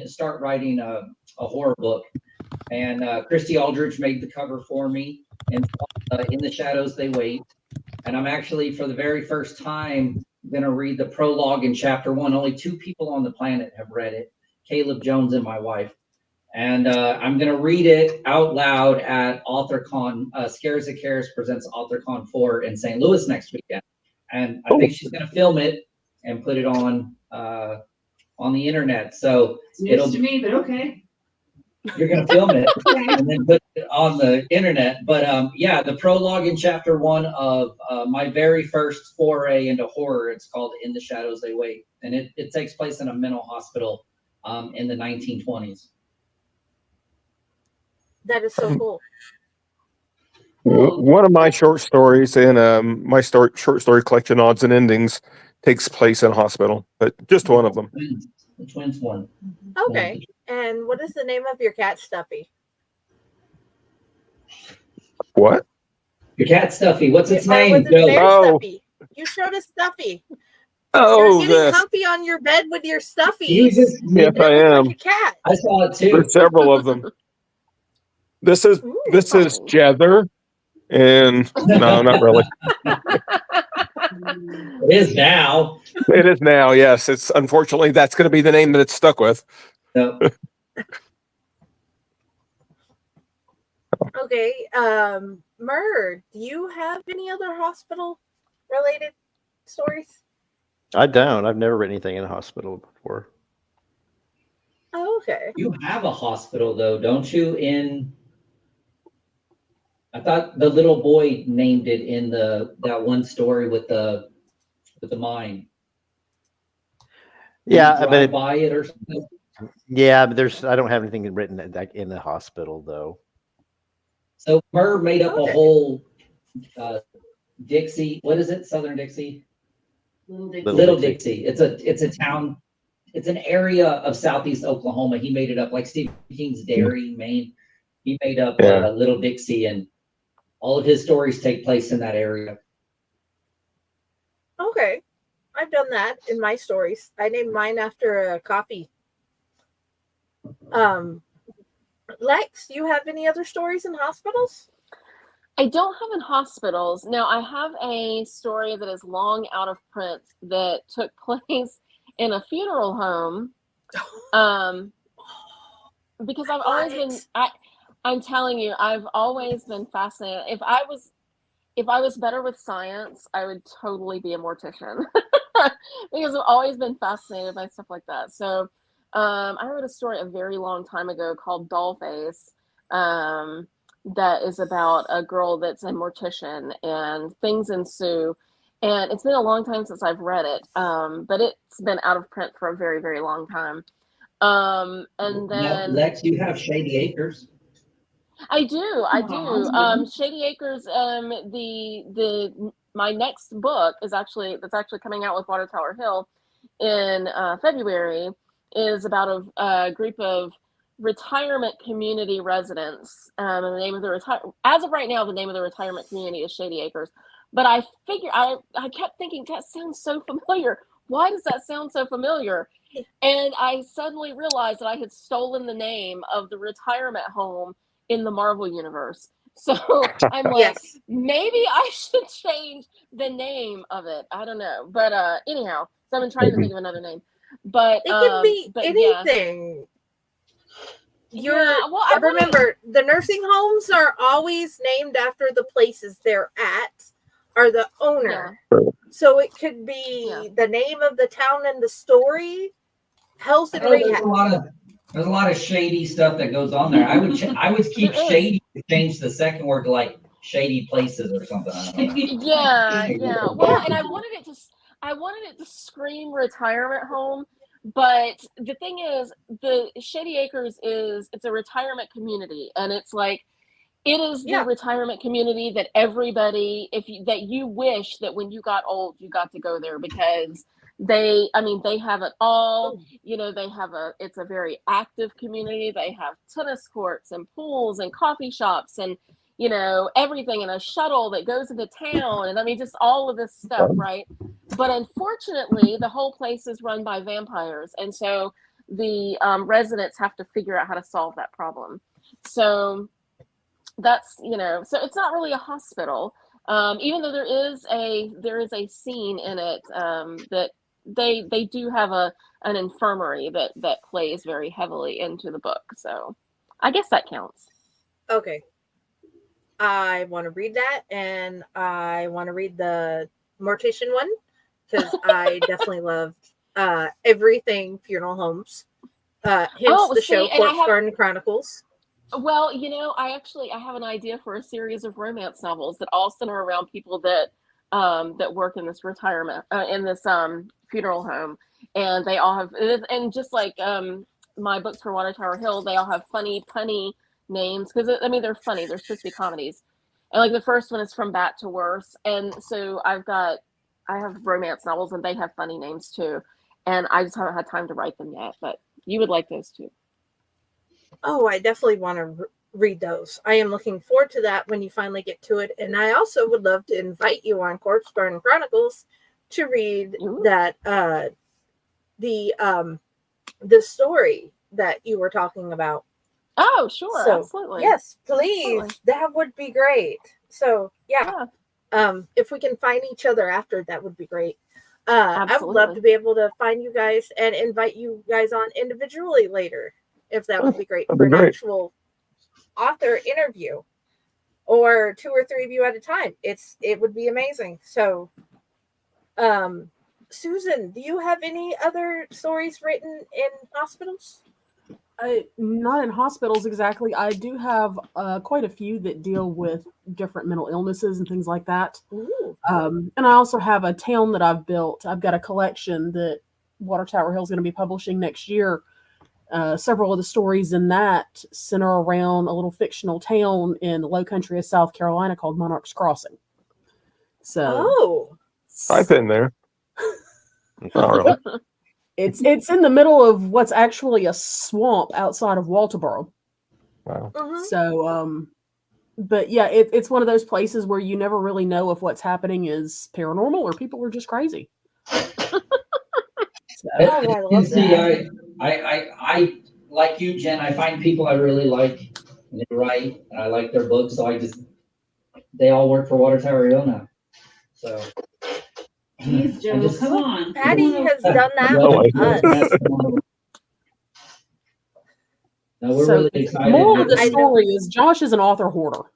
start writing a horror book, and Christy Aldrich made the cover for me, and In the Shadows They Wait. And I'm actually, for the very first time, going to read the prologue in chapter 1. Only 2 people on the planet have read it, Caleb Jones and my wife. And I'm going to read it out loud at AuthorCon. Scares That Cares presents AuthorCon 4 in St. Louis next weekend. And I think she's going to film it and put it on the internet. So It's news to me, but okay. You're going to film it and then put it on the internet. But yeah, the prologue in chapter 1 of my very first foray into horror, it's called In the Shadows They Wait. And it takes place in a mental hospital in the 1920s. That is so cool. One of my short stories in my short story collection, Odds and Endings, takes place in a hospital, but just one of them. The twins one. Okay. And what is the name of your cat, Stuffy? What? Your cat, Stuffy. What's its name? Was it Bear Oh. Stuffy? You showed us Stuffy. Oh, You're getting this. comfy on your bed with your Stuffies. Yes, It I looks am. like a cat. I saw it too. There's several of them. This is Jether, and no, not really. It is now. It is now. Yes, it's unfortunately that's going to be the name that it's stuck with. No. Okay. Murr, do you have any other hospital related stories? I don't. I've never written anything in a hospital before. Oh, okay. You have a hospital though, don't you? I thought the little boy named it in that one story with the mine. Yeah, but buy it or something. Yeah, but I don't have anything written in the hospital though. So Murr made up a whole Dixie. What is it? Southern Dixie. Little Dixie. It's a town. It's an area of southeast Oklahoma. He made it up, like Stephen King's Derry, Maine. He made up Little Dixie, and all of his stories take place in that area. Okay. I've done that in my stories. I named mine after a coffee. Lex, do you have any other stories in hospitals? I don't have in hospitals. Now, I have a story that is long out of print that took place in a funeral home. Because I've always been, I'm telling you, I've always been fascinated. If I was better with science, I would totally be a mortician because I've always been fascinated by stuff like that. So I wrote a story a very long time ago called Dollface that is about a girl that's a mortician and things ensue. And it's been a long time since I've read it, but it's been out of print for a very, very long time. And then Lex, you have Shady Acres. I do. Shady Acres. My next book that's actually coming out with Water Tower Hill in February is about a group of retirement community residents. And the name of as of right now, the name of the retirement community is Shady Acres. But I kept thinking that sounds so familiar. Why does that sound so familiar? And I suddenly realized that I had stolen the name of the retirement home in the Marvel universe. So I'm like, Yes. maybe I should change the name of it. I don't know. But anyhow, so I've been trying to think of another name. But It can be yeah. anything. Yeah, well, I wanted remember the nursing homes are always named after the places they're at or the owner. So it could be the name of the town and the story. Health and Rehab. There's a lot of shady stuff that goes on there. I would keep shady to change the second word to like shady places or something. I don't know. Yeah. Well, and I wanted it to scream retirement home, but the thing is, the Shady Acres it's a retirement community, and it's like it is the retirement community that everybody that you wish that when you got old you got to go there, because they have it all. It's a very active community. They have tennis courts and pools and coffee shops and everything, in a shuttle that goes into town, and just all of this stuff, right? But unfortunately, the whole place is run by vampires, and so the residents have to figure out how to solve that problem. So that's so it's not really a hospital, even though there is a scene in it that they do have an infirmary that plays very heavily into the book. So I guess that counts. Okay. I want to read that, and I want to read the mortician one, because I definitely loved everything funeral homes. Hence the show Corpse Garden Chronicles. Well, I have an idea for a series of romance novels that all center around people that work in this retirement in this funeral home, and they all have, and just like my books for Water Tower Hill, they all have funny punny names, because they're funny. They're supposed to be comedies, and like the first one is From Bad to Worse, and so I have romance novels, and they have funny names too, and I just haven't had time to write them yet. But you would like those too. Oh, I definitely want to read those. I am looking forward to that when you finally get to it, and I also would love to invite you on Corpse Garden Chronicles to read that the story that you were talking about. Oh, sure, so, absolutely. Yes, please. Absolutely. That would be great. So, yeah. If we can find each other after, that would be great. I would love to be able to find you guys and invite you guys on individually later, if that would be great, for an actual author interview, or 2 or 3 of you at a time. It would be amazing. So, Susan, do you have any other stories written in hospitals? Not in hospitals exactly. I do have quite a few that deal with different mental illnesses and things like that. And I also have a town that I've built. I've got a collection that Water Tower Hill is going to be publishing next year. Several of the stories in that center around a little fictional town in the low country of South Carolina called Monarch's Crossing. So, I've been there. Not really. It's in the middle of what's actually a swamp outside of Walterboro. Wow. So, but yeah, it's one of those places where you never really know if what's happening is paranormal or people are just crazy. I love that. I like you, Jen. I find people I really like, and they write, and I like their books, so they all work for Water Tower Hill now. So. Jeez, Joe, come on. Patty has done that with us. No, we're really excited. Moral of the story is Josh is an author hoarder.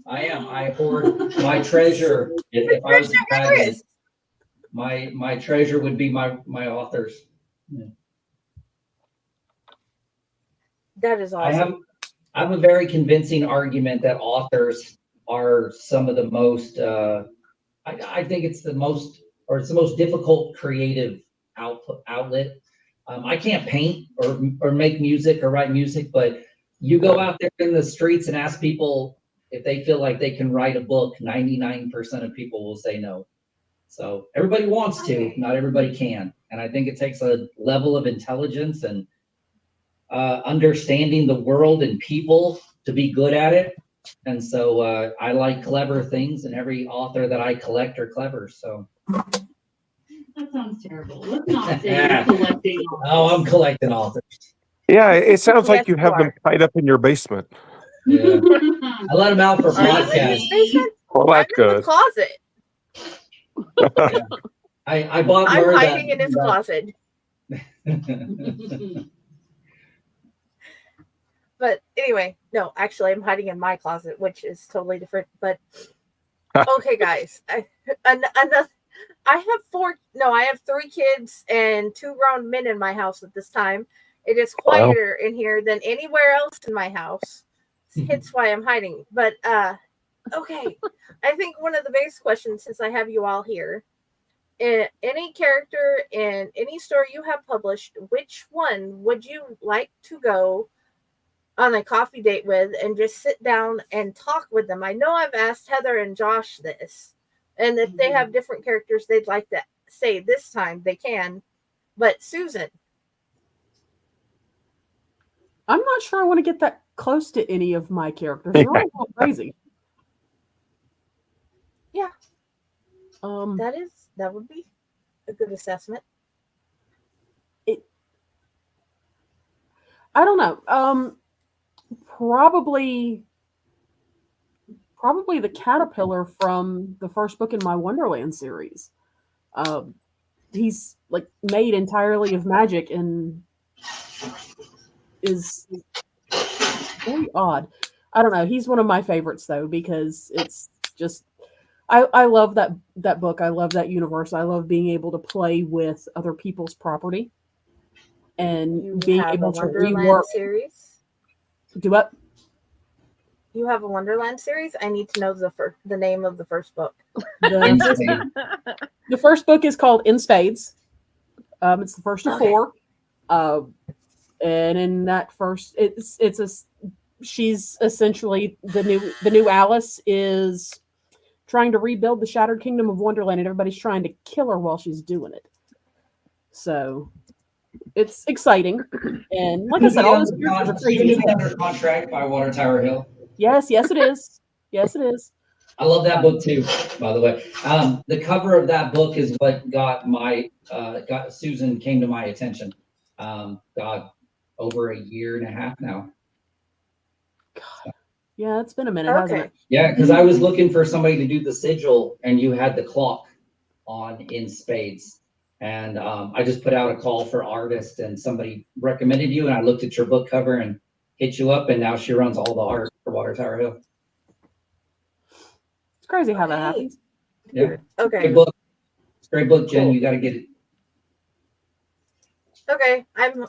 I am. I hoard my treasure. If I was a dragon, my treasure would be my authors. Yeah. That is awesome. I have a very convincing argument that authors are some of the most. I think it's the most difficult creative outlet. I can't paint or make music or write music, but you go out there in the streets and ask people if they feel like they can write a book, 99% of people will say no. So everybody wants to, not everybody can. And I think it takes a level of intelligence and understanding the world and people to be good at it. And so I like clever things, and every author that I collect are clever. So that sounds terrible. Let's not say you're collecting authors. Oh, I'm collecting authors. Yeah, it sounds like you have them tied up in your basement. Yeah. I let him out for Are you in podcast. his basement? Well, I'm that's in the good. closet. I bought I'm Mur hiding in his closet. But anyway, no, actually, I'm hiding in my closet, which is totally different. But okay, guys, I have 3 kids and 2 grown men in my house at this time. It is quieter in here than anywhere else in my house. Hence why I'm hiding. But okay, I think one of the base questions, since I have you all here, any character in any story you have published, which one would you like to go on a coffee date with and just sit down and talk with them? I know I've asked Heather and Josh this, and if they have different characters they'd like to say this time, they can. But Susan, I'm not sure I want to get that close to any of my characters. They're all going crazy. Yeah. Um, that would be a good assessment. I don't know. Probably the caterpillar from the first book in my Wonderland series. He's like made entirely of magic and is very odd. I don't know. He's one of my favorites though, because it's just I love that book. I love that universe. I love being able to play with other people's property and You being have able a to Wonderland rework. series. Do what? You have a Wonderland series. I need to know the name of the first book. The first book is called In Spades. It's the first of 4. And in that first, she's essentially the new Alice is trying to rebuild the Shattered Kingdom of Wonderland, and everybody's trying to kill her while she's doing it. So it's exciting, and like I said, all those characters are crazy. Under contract by Water Tower Hill. Yes, it is. Yes, it is. I love that book too, by the way. The cover of that book is what got Susan came to my attention. Over a year and a half now. God. Yeah, it's been a minute, hasn't it? Yeah, because I was looking for somebody to do the sigil, and you had the clock on In Spades. And I just put out a call for artists, and somebody recommended you, and I looked at your book cover and hit you up, and now she runs all the art for Water Tower Hill. It's crazy how that happens. Yeah. Okay. Great book. Great book, Jen. Cool. You got to get it. Okay, I'm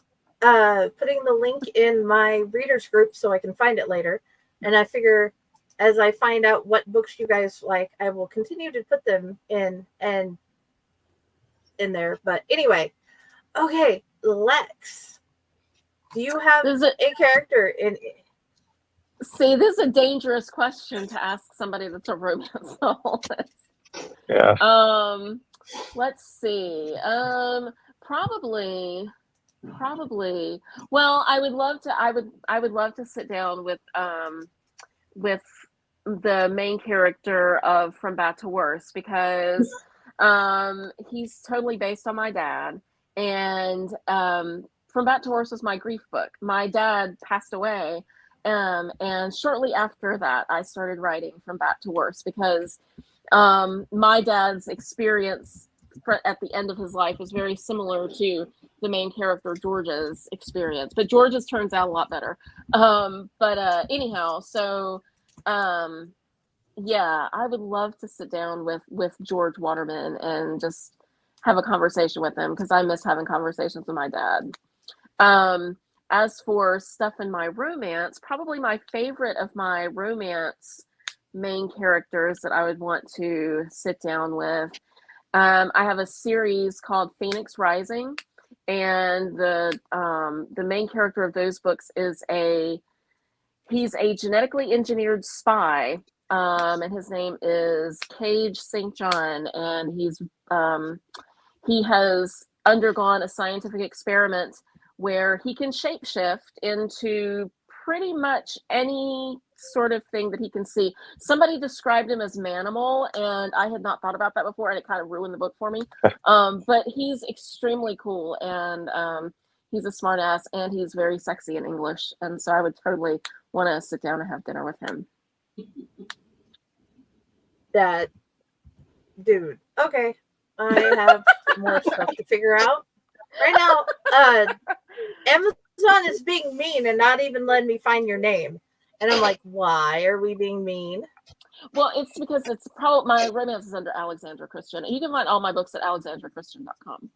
putting the link in my readers group so I can find it later. And I figure as I find out what books you guys like, I will continue to put them in there. But anyway, okay, Lex, do you have a character in? See, this is a dangerous question to ask somebody that's a romance novelist. Yeah. Let's see. Probably. Well, I would love to sit down with the main character of From Bad to Worse, because he's totally based on my dad, and From Bad to Worse was my grief book. My dad passed away, and shortly after that I started writing From Bad to Worse, because my dad's experience at the end of his life was very similar to the main character George's experience, but George's turns out a lot better. Anyhow, so yeah, I would love to sit down with George Waterman and just have a conversation with him, because I miss having conversations with my dad. As for stuff in my romance, probably my favorite of my romance main characters that I would want to sit down with, I have a series called Phoenix Rising, and the main character of those books is he's a genetically engineered spy, and his name is Cage St. John, and he has undergone a scientific experiment where he can shapeshift into pretty much any sort of thing that he can see. Somebody described him as manimal, and I had not thought about that before, and it kind of ruined the book for me. But he's extremely cool, and He's a smart ass, and he's very sexy in English, and so I would totally want to sit down and have dinner with him. That dude. Okay, I have more stuff to figure out. Right now, Amazon is being mean and not even letting me find your name. And I'm like, why are we being mean? Well, it's because it's probably my romance is under Alexandra Christian. And you can find all my books at alexandrachristian.com.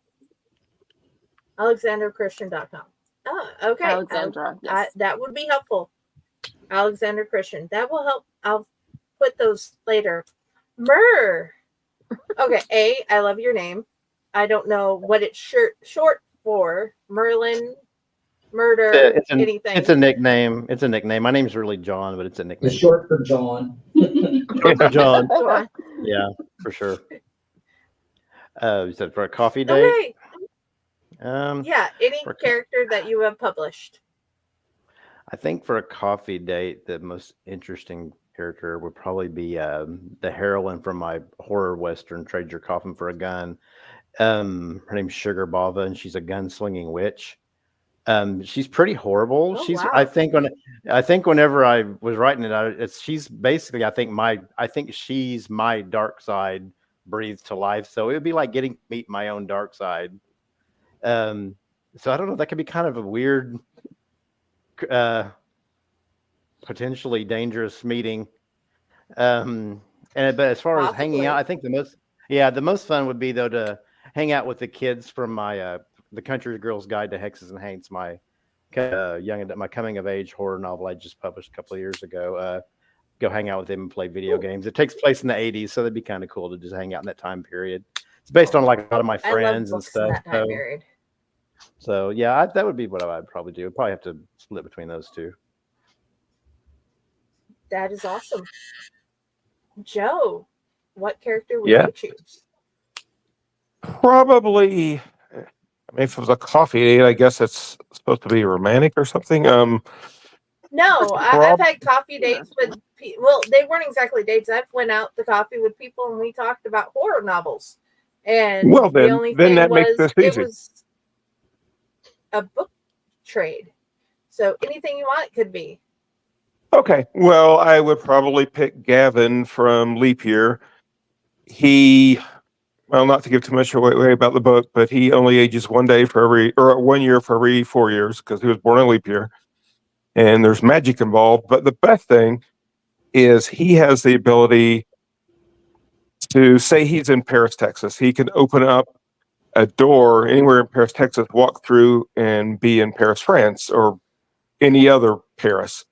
alexandrachristian.com. Oh, okay. Alexandra, yes. That would be helpful. Alexander Christian. That will help. I'll put those later. Okay, I love your name. I don't know what it's short for. Merlin, murder, anything. It's a nickname. It's a nickname. My name's really John, but it's a nickname. It's short for John. Short for John. John. Yeah, for sure. You said for a coffee date? Okay. Yeah, any character that you have published. I think for a coffee date, the most interesting character would probably be the heroine from my horror western, Trade Your Coffin for a Gun. Her name's Sugar Bava, and she's a gunslinging witch. She's pretty horrible. Oh, She's wow. I think whenever I was writing it, she's basically I think she's my dark side breathed to life. So it would be like getting to meet my own dark side. So I don't know, that could be kind of a weird potentially dangerous meeting. But as far as hanging out, I think the most fun would be though to hang out with the kids from my the Country Girl's Guide to Hexes and Haints, my my coming of age horror novel I just published a couple of years ago. Go hang out with them and play video games. It takes place in the 80s, so that'd be kind of cool to just hang out in that time period. It's based on like a lot of my friends and stuff. So yeah, that would be what I'd probably do. I'd probably have to split between those two. That is awesome. Joe, what character would you choose? Probably, I mean, if it was a coffee date, I guess it's supposed to be romantic or something. No, I've had coffee dates with well, they weren't exactly dates. I've went out to coffee with people and we talked about horror novels. And well, then, the only then thing that makes was this easy. it was a book trade. So anything you want could be. Okay. Well, I would probably pick Gavin from Leap Year. Well, not to give too much away about the book, but he only ages 1 year for every 4 years because he was born in leap year. And there's magic involved. But the best thing is he has the ability to say he's in Paris, Texas. He can open up a door anywhere in Paris, Texas, walk through and be in Paris, France, or any other Paris.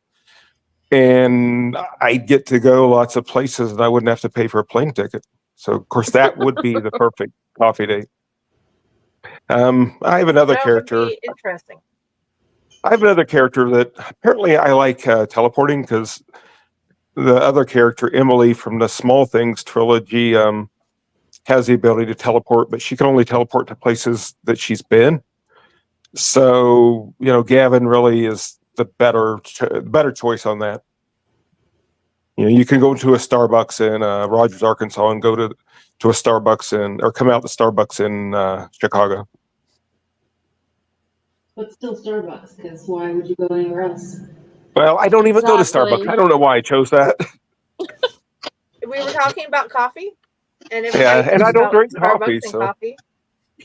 And I get to go lots of places and I wouldn't have to pay for a plane ticket. So, of course, that would be the perfect coffee date. I have another character. Would be interesting. I have another character that apparently I like teleporting because the other character, Emily from the Small Things trilogy, has the ability to teleport, but she can only teleport to places that she's been. So, Gavin really is the better choice on that. You can go to a Starbucks in Rogers, Arkansas, and go to a Starbucks or come out to Starbucks in Chicago. But still Starbucks, because why would you go anywhere else? Well, I don't even go to Starbucks. I don't know why I chose that. We were talking about coffee, and and I don't drink coffee, so. Coffee.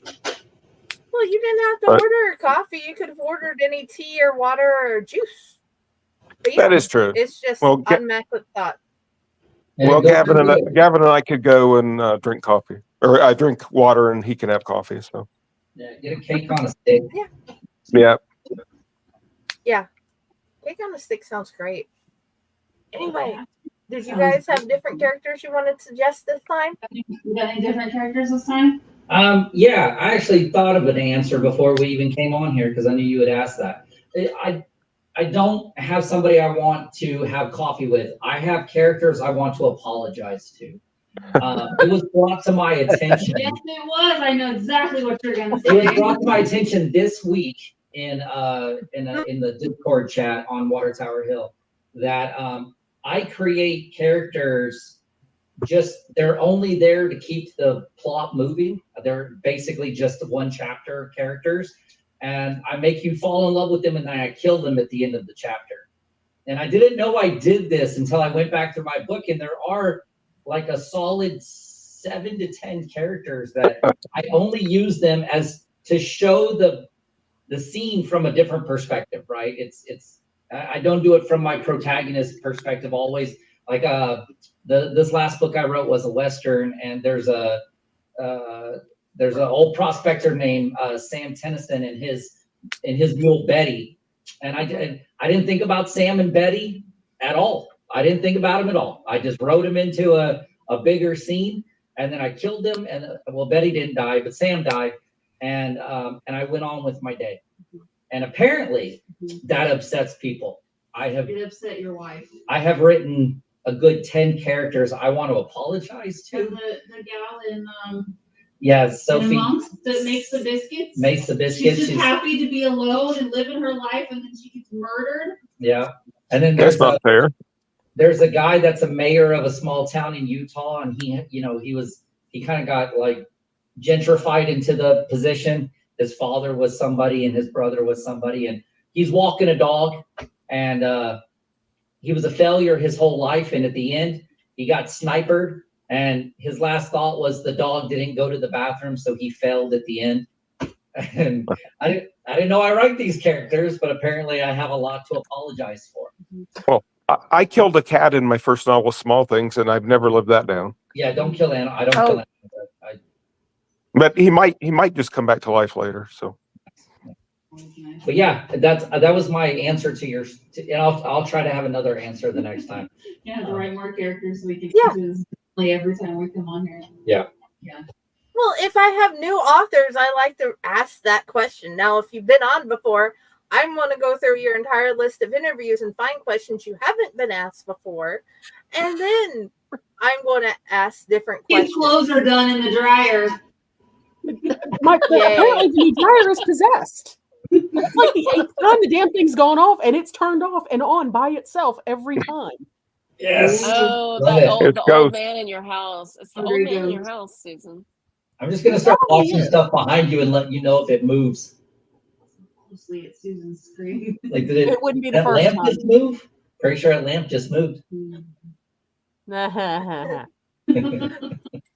Well, you didn't have to order coffee. You could have ordered any tea or water or juice. That is true. It's just unimmaculate thought. Well, Gavin and I could go and drink coffee, or I drink water, and he can have coffee. So. Yeah, get a cake on a stick. Yeah. Yeah. Cake on a stick sounds great. Anyway, did you guys have different characters you wanted to suggest this time? You got any different characters this time? Yeah, I actually thought of an answer before we even came on here because I knew you would ask that. I don't have somebody I want to have coffee with. I have characters I want to apologize to. It was brought to my attention. Yes, it was. I know exactly what you're going to say. It was brought to my attention this week in the Discord chat on Water Tower Hill that I create characters. They're only there to keep the plot moving. They're basically just one chapter characters. and I make you fall in love with them, and then I kill them at the end of the chapter. And I didn't know I did this until I went back through my book, and there are like a solid 7 to 10 characters that I only use them as to show the scene from a different perspective, right? I don't do it from my protagonist perspective always. Like this last book I wrote was a Western, and there's an old prospector named Sam Tennyson and his mule Betty. And I didn't think about Sam and Betty at all. I didn't think about them at all. I just wrote them into a bigger scene, and then I killed them. And well, Betty didn't die, but Sam died, and I went on with my day. And apparently, that upsets people. It upset your wife. I have written a good 10 characters I want to apologize to. The gal in Yeah, Sophie that makes the biscuits. Makes the biscuits. She's just happy to be alone and living her life, and then she gets murdered. Yeah, and then That's not fair. There's a guy that's a mayor of a small town in Utah, and he kind of got like gentrified into the position. His father was somebody, and his brother was somebody, and he's walking a dog, and he was a failure his whole life, and at the end, he got sniped. And his last thought was the dog didn't go to the bathroom, so he failed at the end. And I didn't know I write these characters, but apparently I have a lot to apologize for. Well, I killed a cat in my first novel, Small Things, and I've never lived that down. Yeah, don't kill animals. I don't kill animals. But he might just come back to life later. So. But yeah, that was my answer to your. And I'll try to have another answer the next time. Yeah, to write more characters so we can Yeah. every time we come on here. Yeah. Yeah. Well, if I have new authors, I like to ask that question. Now, if you've been on before, I want to go through your entire list of interviews and find questions you haven't been asked before. And then I'm going to ask different questions. His clothes are done in the dryer. Apparently the dryer is possessed. It's like the 8th time the damn thing's gone off, and it's turned off and on by itself every time. Yes. Oh, Love it. the old man in your house. It's the old man in your house, Susan. I'm just gonna start watching stuff behind you and let you know if it moves. Closely at Susan's screen. Like It wouldn't be the that first lamp time. just move? Pretty sure that lamp just moved. Do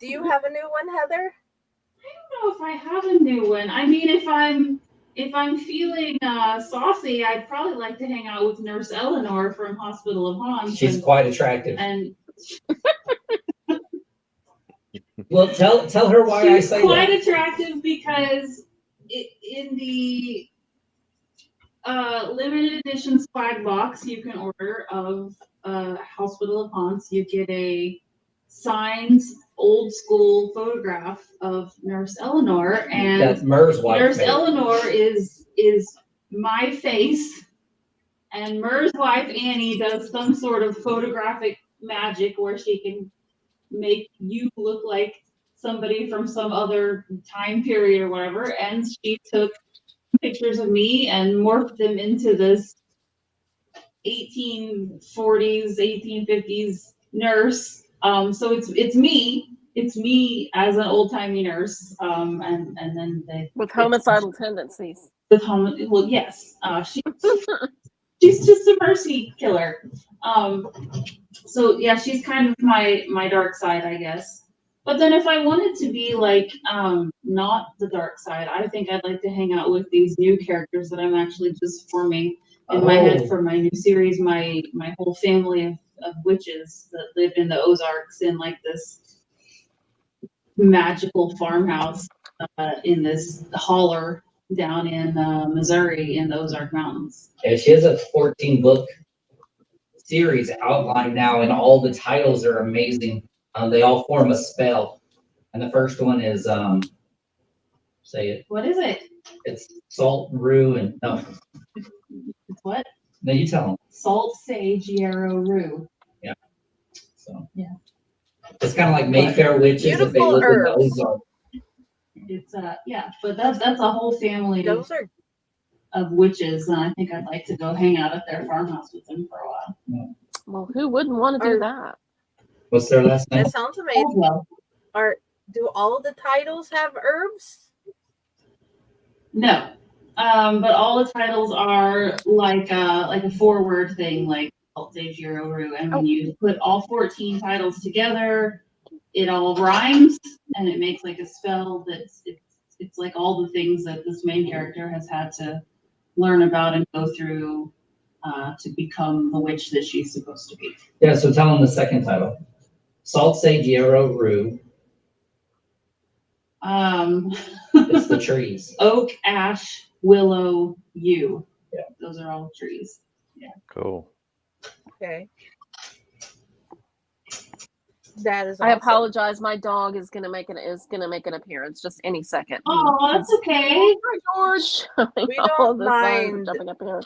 you have a new one, Heather? I don't know if I have a new one. I mean, if I'm feeling saucy, I'd probably like to hang out with Nurse Eleanor from Hospital of Hans. She's quite attractive. And well, tell her why I say quite that. attractive because in the limited edition swag box you can order of Hospital of Hans, you get a signed old school photograph of Nurse Eleanor, and That's Mur's wife. Nurse Eleanor is my face, and Mur's wife Annie does some sort of photographic magic where she can make you look like somebody from some other time period or whatever. And she took pictures of me and morphed them into this 1840s, 1850s nurse. So it's me as an old timey nurse. And then they With homicidal tendencies. Well, yes. She's just a mercy killer. So yeah, she's kind of my dark side, I guess. But then if I wanted to be like not the dark side, I think I'd like to hang out with these new characters that I'm actually just forming in my head for my new series. My whole family of witches that live in the Ozarks in like this magical farmhouse in this holler down in Missouri in the Ozark Mountains. Yeah, she has a 14-book series outlined now, and all the titles are amazing. They all form a spell, and the first one is say it. What is it? It's salt, rue, and no. It's what? No, you tell them. Salt, sage, yarrow, rue. Yeah. So yeah, it's kind of like Mayfair witches if they live in the Ozarks. It's yeah, but that's a whole family of witches, and I think I'd like to go hang out at their farmhouse with them for a while. Yeah. Well, who wouldn't want to do that? What's their last name? That sounds amazing. Do all the titles have herbs? No. But all the titles are like a 4-word thing, like Alt Stage Yororu. And when you put all 14 titles together, it all rhymes and it makes like a spell it's like all the things that this main character has had to learn about and go through to become the witch that she's supposed to be. Yeah, so tell them the second title. Salt Sage Yarrow Rue. It's the trees. Oak, ash, willow, yew. Yeah. Those are all trees. Yeah. Cool. Okay. That is awesome. I apologize. My dog is gonna make an appearance just any second. Oh, that's okay. Hi, George. We don't mind jumping up here.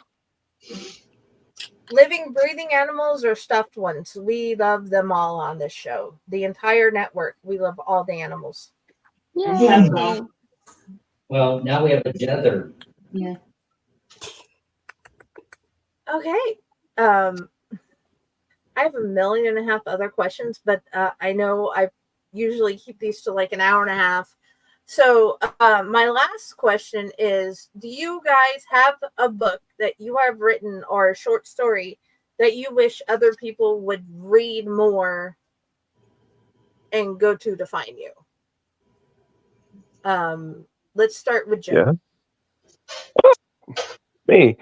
living, breathing animals or stuffed ones. We love them all on this show. The entire network. We love all the animals. Yeah. Well, now we have a jether. Yeah. Okay. I have 1.5 million other questions, but I know I usually keep these to like an hour and a half. So my last question is, do you guys have a book that you have written or a short story that you wish other people would read more and go to find you? Let's start with Joe. Yeah. Me.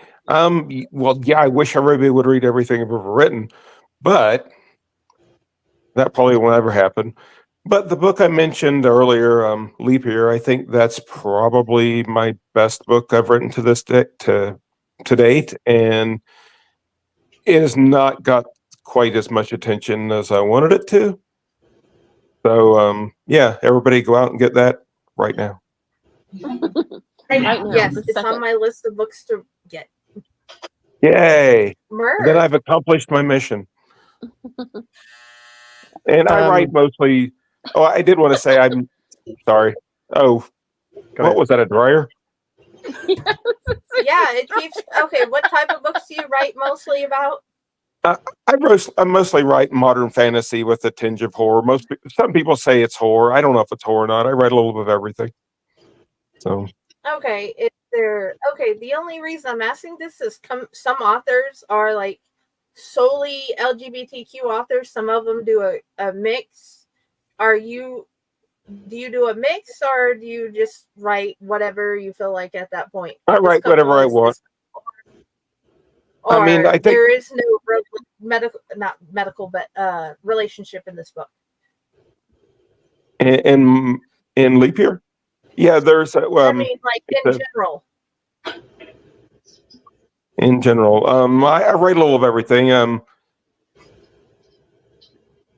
Well, yeah, I wish everybody would read everything I've ever written, but that probably won't ever happen. But the book I mentioned earlier, Leap Year, I think that's probably my best book I've written to this day, to date, and it has not got quite as much attention as I wanted it to. So, yeah, everybody go out and get that right now. Right now, Yes, this it's second. on my list of books to get. Yay! Murr. Then I've accomplished my mission. And I write mostly. Oh, I did want to say I'm sorry. Oh, what was that? A dryer? Yeah, it keeps. Okay, what type of books do you write mostly about? I mostly write modern fantasy with a tinge of horror. Some people say it's horror. I don't know if it's horror or not. I write a little bit of everything. So. Okay, the only reason I'm asking this is some authors are like solely LGBTQ authors. Some of them do a mix. Do you do a mix, or do you just write whatever you feel like at that point? I write whatever I want. Or I mean, I think there is no relationship in this book. In Leap Year? Yeah, there's. I mean, like in general. In general, I write a little of everything.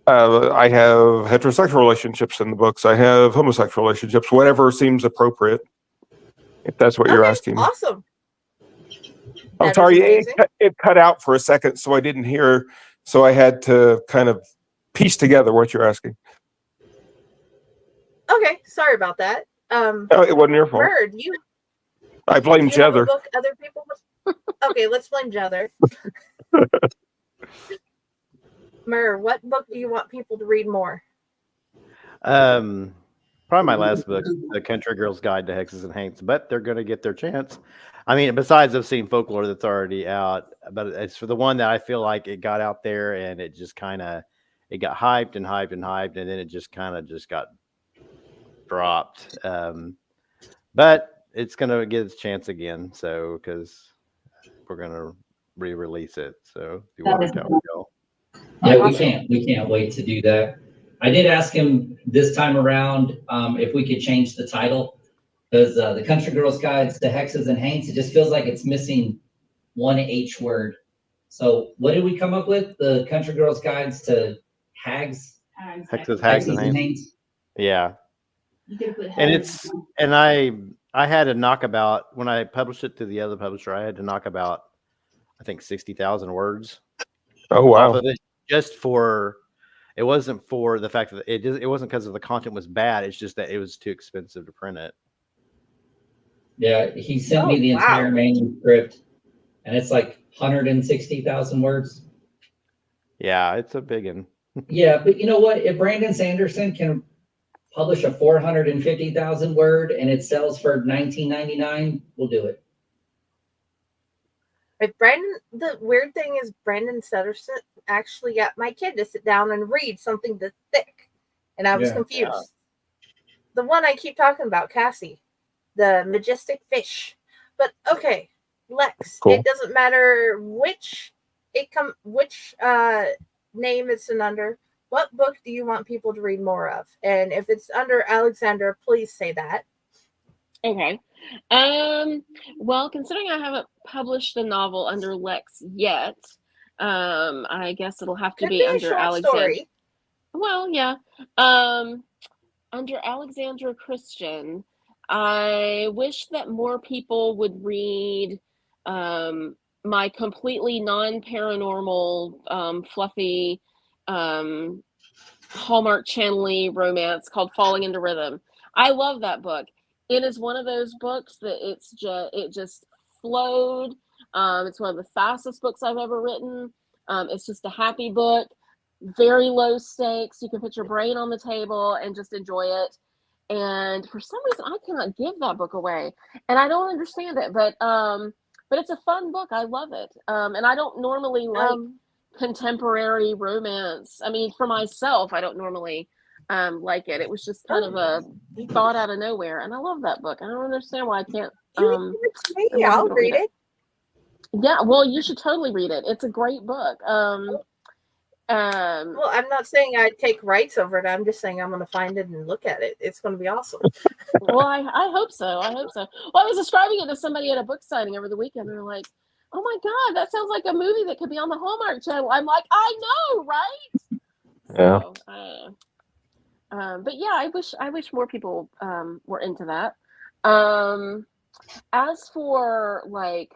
I have heterosexual relationships in the books. I have homosexual relationships. Whatever seems appropriate, if that's what you're asking. Awesome. I'm sorry, it cut out for a second, so I didn't hear. So I had to kind of piece together what you're asking. Okay, sorry about that. It wasn't your fault. Murr, I blame Jether. Book other people. Okay, let's blame Jether. Murr, what book do you want people to read more? Probably my last book, The Country Girl's Guide to Hexes and Haints, but they're going to get their chance. I mean, besides I've seen Folklore that's already out, but it's for the one that I feel like it got out there and it just kind of, it got hyped and hyped and hyped, and then it just kind of just got dropped. But it's going to get its chance again, so, because we're going to re-release it. So if you want to tell me, go. Yeah, we can't wait to do that. I did ask him this time around if we could change the title, because the Country Girls Guides to Hexes and Haints, it just feels like it's missing one H word. So what did we come up with? The Country Girls Guides to Hags? Hexes, Hags, and Haints. Yeah. And I had to knock about, when I published it to the other publisher, I had to knock about, I think, 60,000 words. Oh, wow. Off of it, just for, it wasn't for the fact that it wasn't because of the content was bad. It's just that it was too expensive to print it. Yeah, he sent me the entire manuscript, and it's like 160,000 words. Yeah, it's a big one. Yeah, but you know what? If Brandon Sanderson can publish a 450,000 word and it sells for $19.99, we'll do it. If Brandon, the weird thing is, Brandon Sutterson actually got my kid to sit down and read something this thick, and I was confused. The one I keep talking about, Cassie, the majestic fish. But okay, Lex. Cool. It doesn't matter which name it's in under. What book do you want people to read more of? And if it's under Alexander, please say that. Okay. Well, considering I haven't published a novel under Lex yet, I guess it'll have to Could be be a under short Alexander. story. Well, yeah. Under Alexandra Christian, I wish that more people would read my completely non-paranormal, fluffy, Hallmark Channel-y romance called Falling into Rhythm. I love that book. It is one of those books that it just flowed. It's one of the fastest books I've ever written. It's just a happy book, very low stakes. You can put your brain on the table and just enjoy it. And for some reason, I cannot give that book away, and I don't understand it. But it's a fun book. I love it. And I don't normally like contemporary romance. I mean, for myself, I don't normally like it. It was just kind of a thought out of nowhere, and I love that book. I don't understand why I can't. You give it to me. I'll read it. Yeah, well, you should totally read it. It's a great book. Well, I'm not saying I take rights over it. I'm just saying I'm going to find it and look at it. It's going to be awesome. Well, I hope so. I hope so. Well, I was describing it to somebody at a book signing over the weekend. They're like, "Oh my God, that sounds like a movie that could be on the Hallmark Channel." I'm like, "I know, right?" Yeah. So, but yeah, I wish more people were into that. As for like,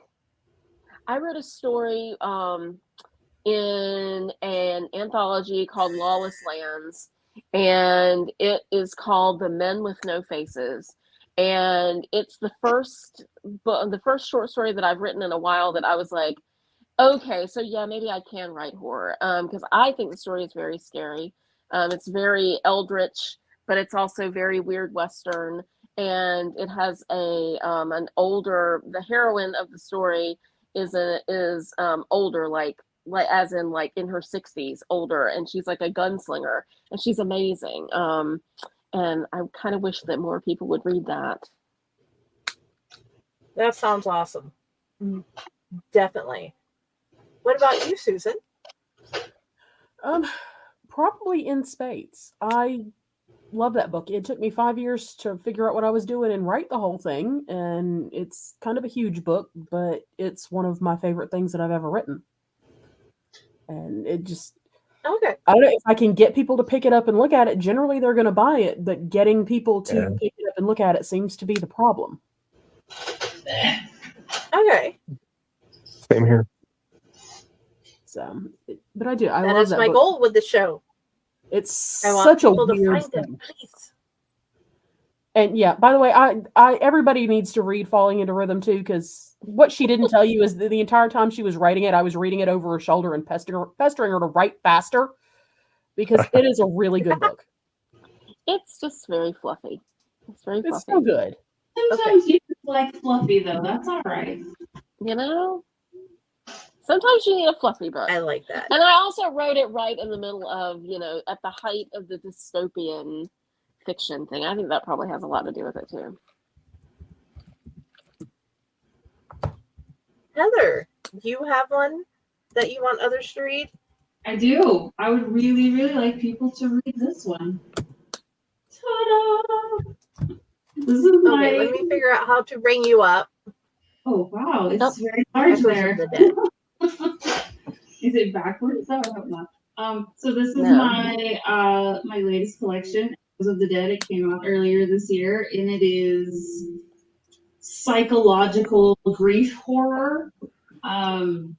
I wrote a story in an anthology called Lawless Lands, and it is called The Men with No Faces. And it's the first short story that I've written in a while that I was like, okay, so yeah, maybe I can write horror, because I think the story is very scary. It's very eldritch, but it's also very weird Western, and it has an older. The heroine of the story is older, like as in like in her 60s, older, and she's like a gunslinger, and she's amazing. And I kind of wish that more people would read that. That sounds awesome. Definitely. What about you, Susan? Probably In Spades. I love that book. It took me 5 years to figure out what I was doing and write the whole thing, and it's kind of a huge book, but it's one of my favorite things that I've ever written. And it just Okay. I don't know if I can get people to pick it up and look at it. Generally, they're going to buy it, but getting people to pick it up and look at it seems to be the problem. Okay. Same here. So, but I do. I That love is that my book. goal with the show. It's I want such a people to weird find it, thing. please. And yeah, by the way, I everybody needs to read Falling into Rhythm too, because what she didn't tell you is that the entire time she was writing it, I was reading it over her shoulder and pestering her to write faster, because it is a really good book. It's just very fluffy. It's very fluffy. It's so good. Sometimes you just like fluffy though. That's all right. You know? Sometimes you need a fluffy book. I like that. And I also wrote it right in the middle of, at the height of the dystopian fiction thing. I think that probably has a lot to do with it too. Heather, do you have one that you want others to read? I do. I would really, really like people to read this one. Ta-da! This is Okay, let me figure out how to bring you up. Oh wow, it's very large there. The Dead. Is it backwards? I hope not. So this is my my latest collection, Echoes of the Dead. It came out earlier this year, and it is psychological grief horror. And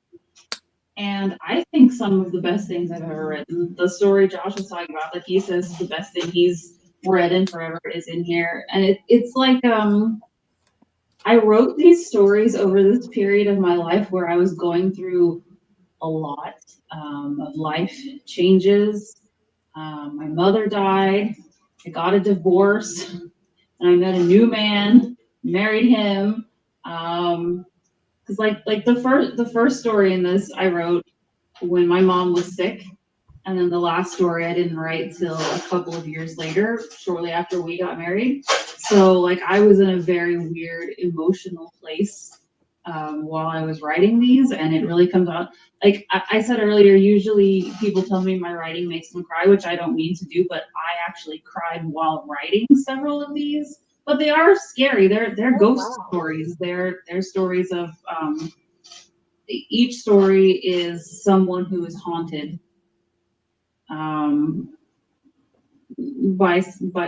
I think some of the best things I've ever written. The story Josh was talking about that he says is the best thing he's read in forever is in here. And it's like I wrote these stories over this period of my life where I was going through a lot of life changes. My mother died. I got a divorce, and I met a new man, married him. Because like the first story in this I wrote when my mom was sick, and then the last story I didn't write till a couple of years later, shortly after we got married. So like I was in a very weird emotional place while I was writing these, and it really comes out. Like I said earlier, usually people tell me my writing makes them cry, which I don't mean to do, but I actually cried while writing several of these. But they are scary. They're ghost stories. They're stories of each story is someone who is haunted by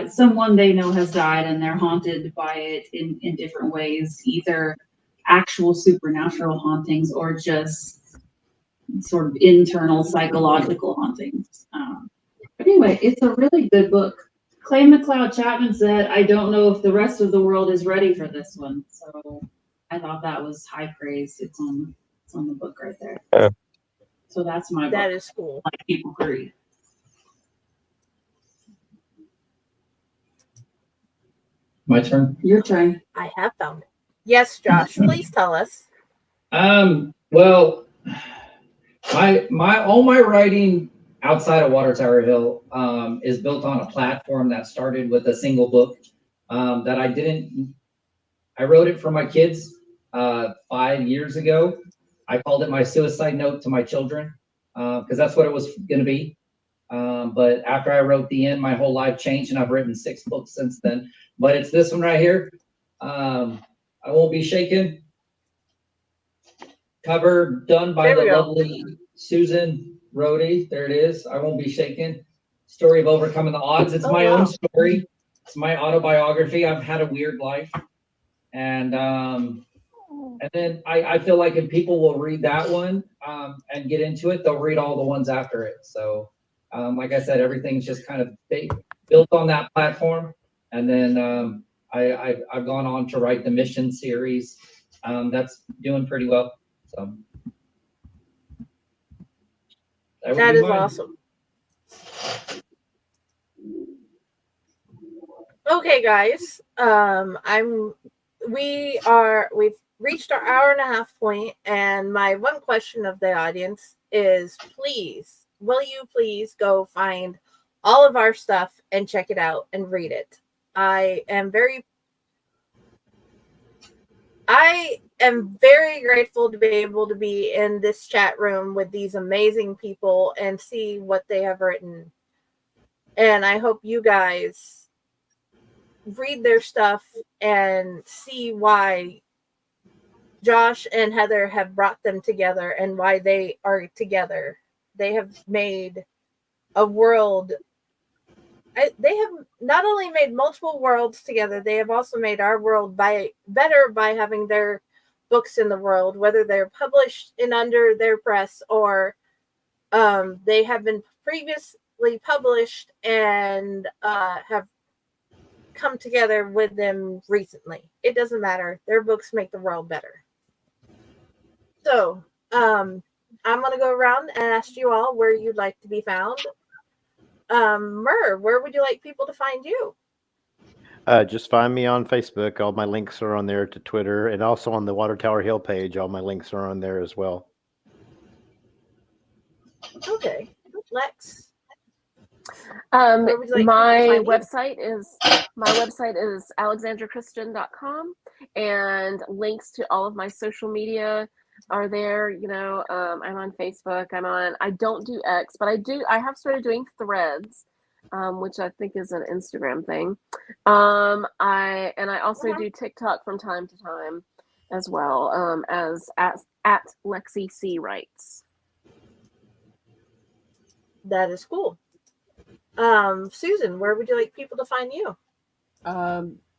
someone they know has died, and they're haunted by it in different ways, either actual supernatural hauntings or just sort of internal psychological hauntings. But anyway, it's a really good book. Clay McLeod Chapman said, "I don't know if the rest of the world is ready for this one." So I thought that was high praise. It's on the book right there. Yeah. So that's my book. That is cool. Like people to read. My turn. Your turn. I have found it. Yes, Josh, please tell us. Well, all my writing outside of Water Tower Hill is built on a platform that started with a single book that I wrote it for my kids 5 years ago. I called it my suicide note to my children because that's what it was going to be. But after I wrote the end, my whole life changed, and I've written 6 books since then. But it's this one right here. I Won't Be Shaken. Cover done by the lovely Susan Rhodey. There it is. I Won't Be Shaken. Story of overcoming the odds. It's my own story. It's my autobiography. I've had a weird life. And then I feel like if people will read that one and get into it, they'll read all the ones after it. So like I said, everything's just kind of built on that platform. And then I've gone on to write the Mission series. That's doing pretty well. So that is awesome. Okay, guys. We've reached our hour and a half point, and my one question of the audience is, will you please go find all of our stuff and check it out and read it? I am very grateful to be able to be in this chat room with these amazing people and see what they have written. And I hope you guys read their stuff and see why Josh and Heather have brought them together and why they are together. They have made a world. They have not only made multiple worlds together, they have also made our world better by having their books in the world, whether they're published in under their press or they have been previously published and have come together with them recently. It doesn't matter. Their books make the world better. So I'm going to go around and ask you all where you'd like to be found. Myrrh, where would you like people to find you? Just find me on Facebook. All my links are on there to Twitter, and also on the Water Tower Hill page. All my links are on there as well. Okay. Lex? My website is alexandrachristian.com, and links to all of my social media are there. I'm on Facebook. I don't do X, but I have started doing Threads, which I think is an Instagram thing. I also do TikTok from time to time as well, as at Lexi C Writes. That is cool. Susan, where would you like people to find you?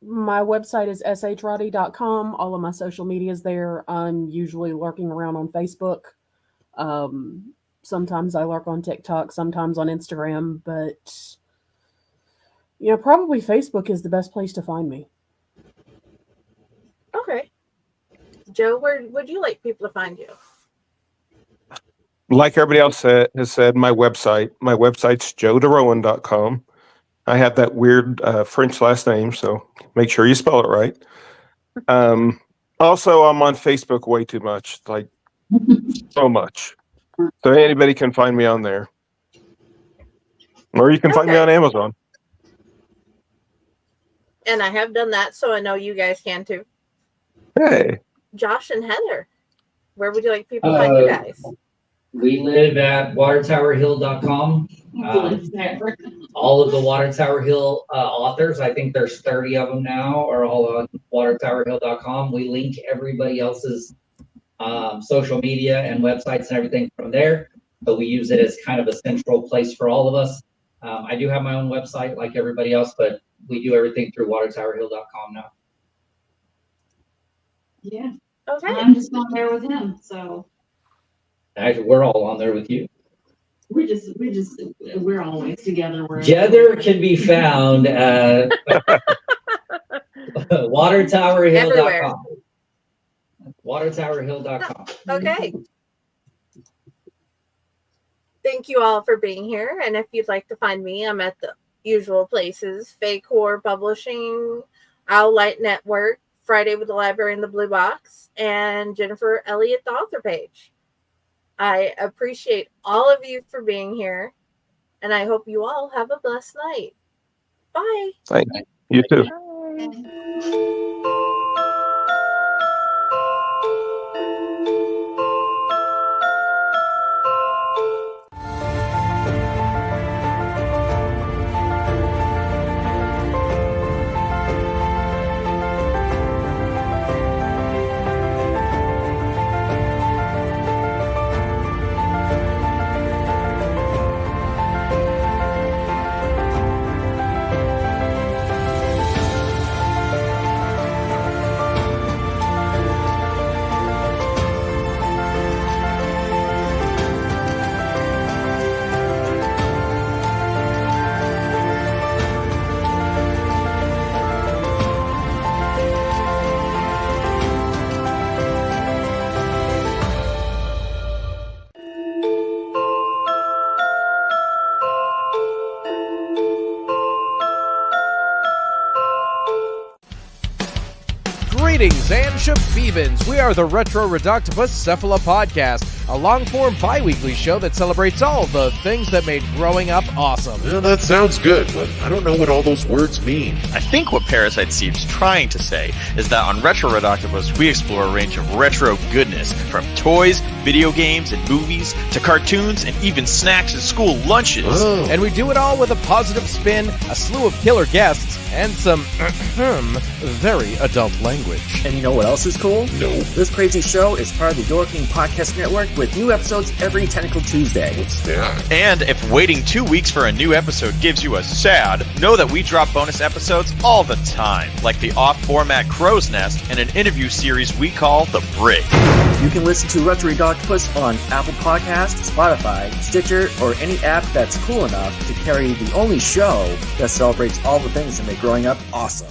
My website is shrotty.com. All of my social media is there. I'm usually lurking around on Facebook. Sometimes I lurk on TikTok, sometimes on Instagram, but probably Facebook is the best place to find me. Okay. Joe, where would you like people to find you? Like everybody else has said, my website's joederowan.com. I have that weird French last name, so make sure you spell it right. On Also, I'm on Facebook way too much, like so much. So anybody can find me on there. Or you can find me on Amazon. And I have done that, so I know you guys can too. Hey. Josh and Heather, where would you like people to find you guys? We live at watertowerhill.com. All of the Water Tower Hill authors, I think there's 30 of them now, are all on watertowerhill.com. We link everybody else's social media and websites and everything from there, but we use it as kind of a central place for all of us. I do have my own website like everybody else, but we do everything through watertowerhill.com now. Yeah. Okay. I'm just on there with him, so. Actually, we're all on there with you. We're always together. Jether can be found at watertowerhill.com. Watertowerhill.com. Okay. Thank you all for being here. And if you'd like to find me, I'm at the usual places: Fake Horror Publishing, Owlite Network, Friday with the Library in the Blue Box, and Jennifer Elliott, the author page. I appreciate all of you for being here, and I hope you all have a blessed night. Bye. Thanks. You too. Greetings and shabibans. We are the Retro Reductibus Cephala Podcast, a long-form bi-weekly show that celebrates all the things that made growing up awesome. Well, that sounds good, but I don't know what all those words mean. I think what Parasite Steve's trying to say is that on Retro Reductibus, we explore a range of retro goodness, from toys, video games, and movies, to cartoons, and even snacks and school lunches. Oh. And we do it all with a positive spin, a slew of killer guests, and some very adult language. And you know what else is cool? No. This crazy show is part of the Door King Podcast Network with new episodes every Tentacle Tuesday. What's that? And if waiting 2 weeks for a new episode gives you a sad, know that we drop bonus episodes all the time, like the off-format Crow's Nest and an interview series we call The Brig. You can listen to Retro Reductibus on Apple Podcasts, Spotify, Stitcher, or any app that's cool enough to carry the only show that celebrates all the things that make growing up awesome.